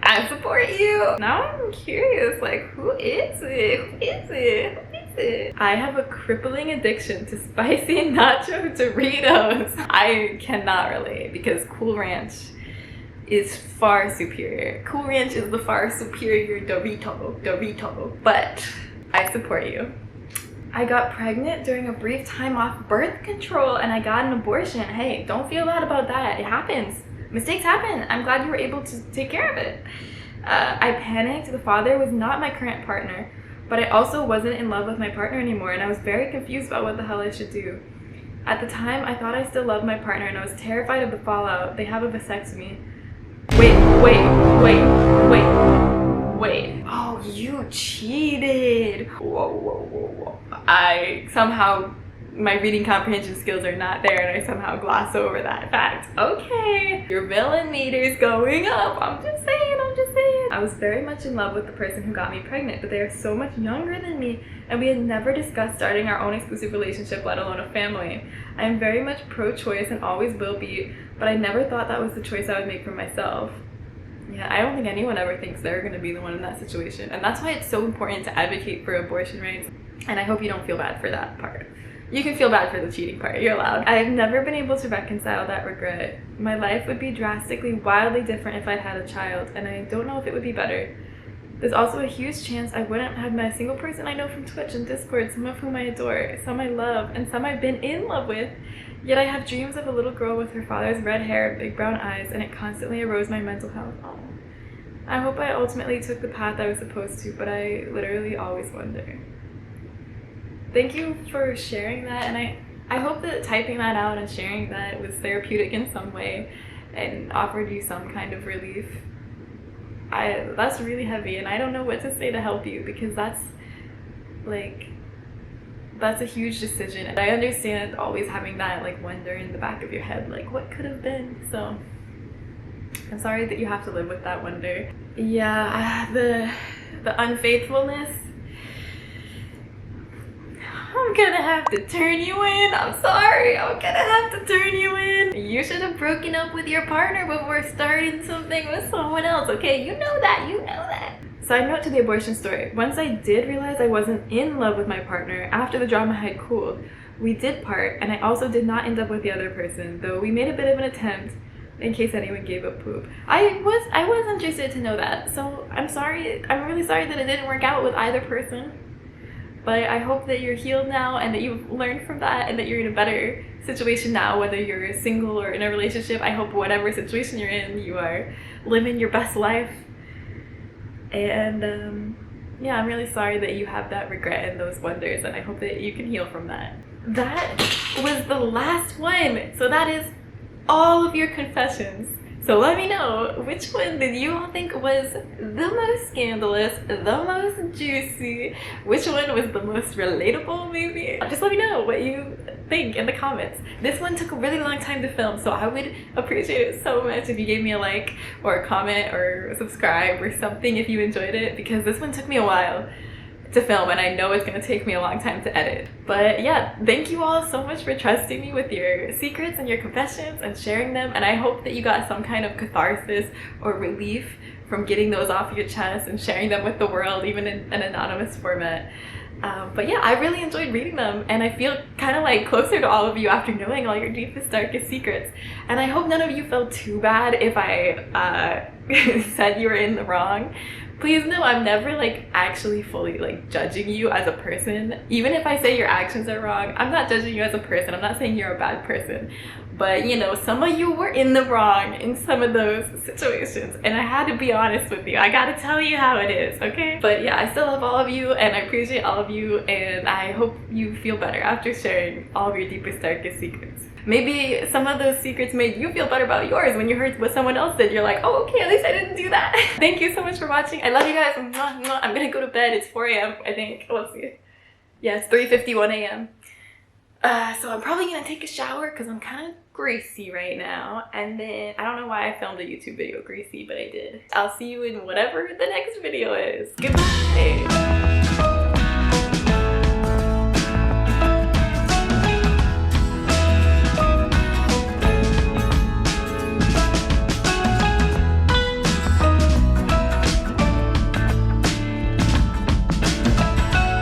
I support you. Now I'm curious, like, who is it? Who is it? Who is it? I have a crippling addiction to spicy nacho Doritos. I cannot relate because Cool Ranch is far superior. Cool Ranch is the far superior Dorito, but I support you. I got pregnant during a brief time off birth control and I got an abortion. Hey, don't feel bad about that. It happens. Mistakes happen. I'm glad you were able to take care of it. I panicked. The father was not my current partner, but I also wasn't in love with my partner anymore, and I was very confused about what the hell I should do. At the time, I thought I still loved my partner, and I was terrified of the fallout. They have a vasectomy. Wait. Oh, you cheated. Whoa. I somehow, my reading comprehension skills are not there, and I somehow gloss over that fact. Okay, your villain meter's going up. I'm just saying. I was very much in love with the person who got me pregnant, but they are so much younger than me, and we had never discussed starting our own exclusive relationship, let alone a family. I am very much pro-choice and always will be, but I never thought that was the choice I would make for myself. Yeah, I don't think anyone ever thinks they're going to be the one in that situation, and that's why it's so important to advocate for abortion rights, and I hope you don't feel bad for that part. You can feel bad for the cheating part, you're allowed. I've never been able to reconcile that regret. My life would be drastically, wildly different if I'd had a child, and I don't know if it would be better. There's also a huge chance I wouldn't have met a single person I know from Twitch and Discord, some of whom I adore, some I love, and some I've been in love with. Yet I have dreams of a little girl with her father's red hair and big brown eyes, and it constantly erodes my mental health. Oh. I hope I ultimately took the path I was supposed to, but I literally always wonder. Thank you for sharing that, and I hope that typing that out and sharing that was therapeutic in some way and offered you some kind of relief. That's really heavy, and I don't know what to say to help you, because that's a huge decision. And I understand always having that like wonder in the back of your head, like what could have been. So I'm sorry that you have to live with that wonder. Yeah, the unfaithfulness, I'm gonna have to turn you in. I'm sorry, I'm gonna have to turn you in. You should have broken up with your partner before starting something with someone else, okay? You know that. Side note to the abortion story. Once I did realize I wasn't in love with my partner, after the drama had cooled, we did part, and I also did not end up with the other person, though we made a bit of an attempt in case anyone gave up poop. I was interested to know that, so I'm sorry. I'm really sorry that it didn't work out with either person. But I hope that you're healed now and that you've learned from that and that you're in a better situation now, whether you're single or in a relationship. I hope whatever situation you're in, you are living your best life. And yeah, I'm really sorry that you have that regret and those wonders, and I hope that you can heal from that. that was the last one. So that is all of your confessions. So let me know, which one did you all think was the most scandalous, the most juicy? Which one was the most relatable, maybe? Just let me know what you think in the comments. This one took a really long time to film, so I would appreciate it so much if you gave me a like or a comment or subscribe or something if you enjoyed it, because this one took me a while to film and I know it's gonna take me a long time to edit. But yeah, thank you all so much for trusting me with your secrets and your confessions and sharing them, and I hope that you got some kind of catharsis or relief from getting those off your chest and sharing them with the world, even in an anonymous format. But yeah, I really enjoyed reading them, and I feel kind of like closer to all of you after knowing all your deepest, darkest secrets. And I hope none of you felt too bad if I said you were in the wrong. Please know I'm never like actually fully like judging you as a person. Even if I say your actions are wrong, I'm not judging you as a person. I'm not saying you're a bad person. But you know, some of you were in the wrong in some of those situations, and I had to be honest with you. I gotta tell you how it is, okay? But yeah, I still love all of you, and I appreciate all of you, and I hope you feel better after sharing all of your deepest, darkest secrets. Maybe some of those secrets made you feel better about yours when you heard what someone else did. You're like, oh, okay, at least I didn't do that. Thank you so much for watching. I love you guys. Mwah, mwah. I'm gonna go to bed. It's 4 a.m. I think. Let's see. Yeah, it's 3:51 a.m. So I'm probably gonna take a shower because I'm kind of greasy right now. And then, I don't know why I filmed a YouTube video greasy, but I did. I'll see you in whatever the next video is. Goodbye.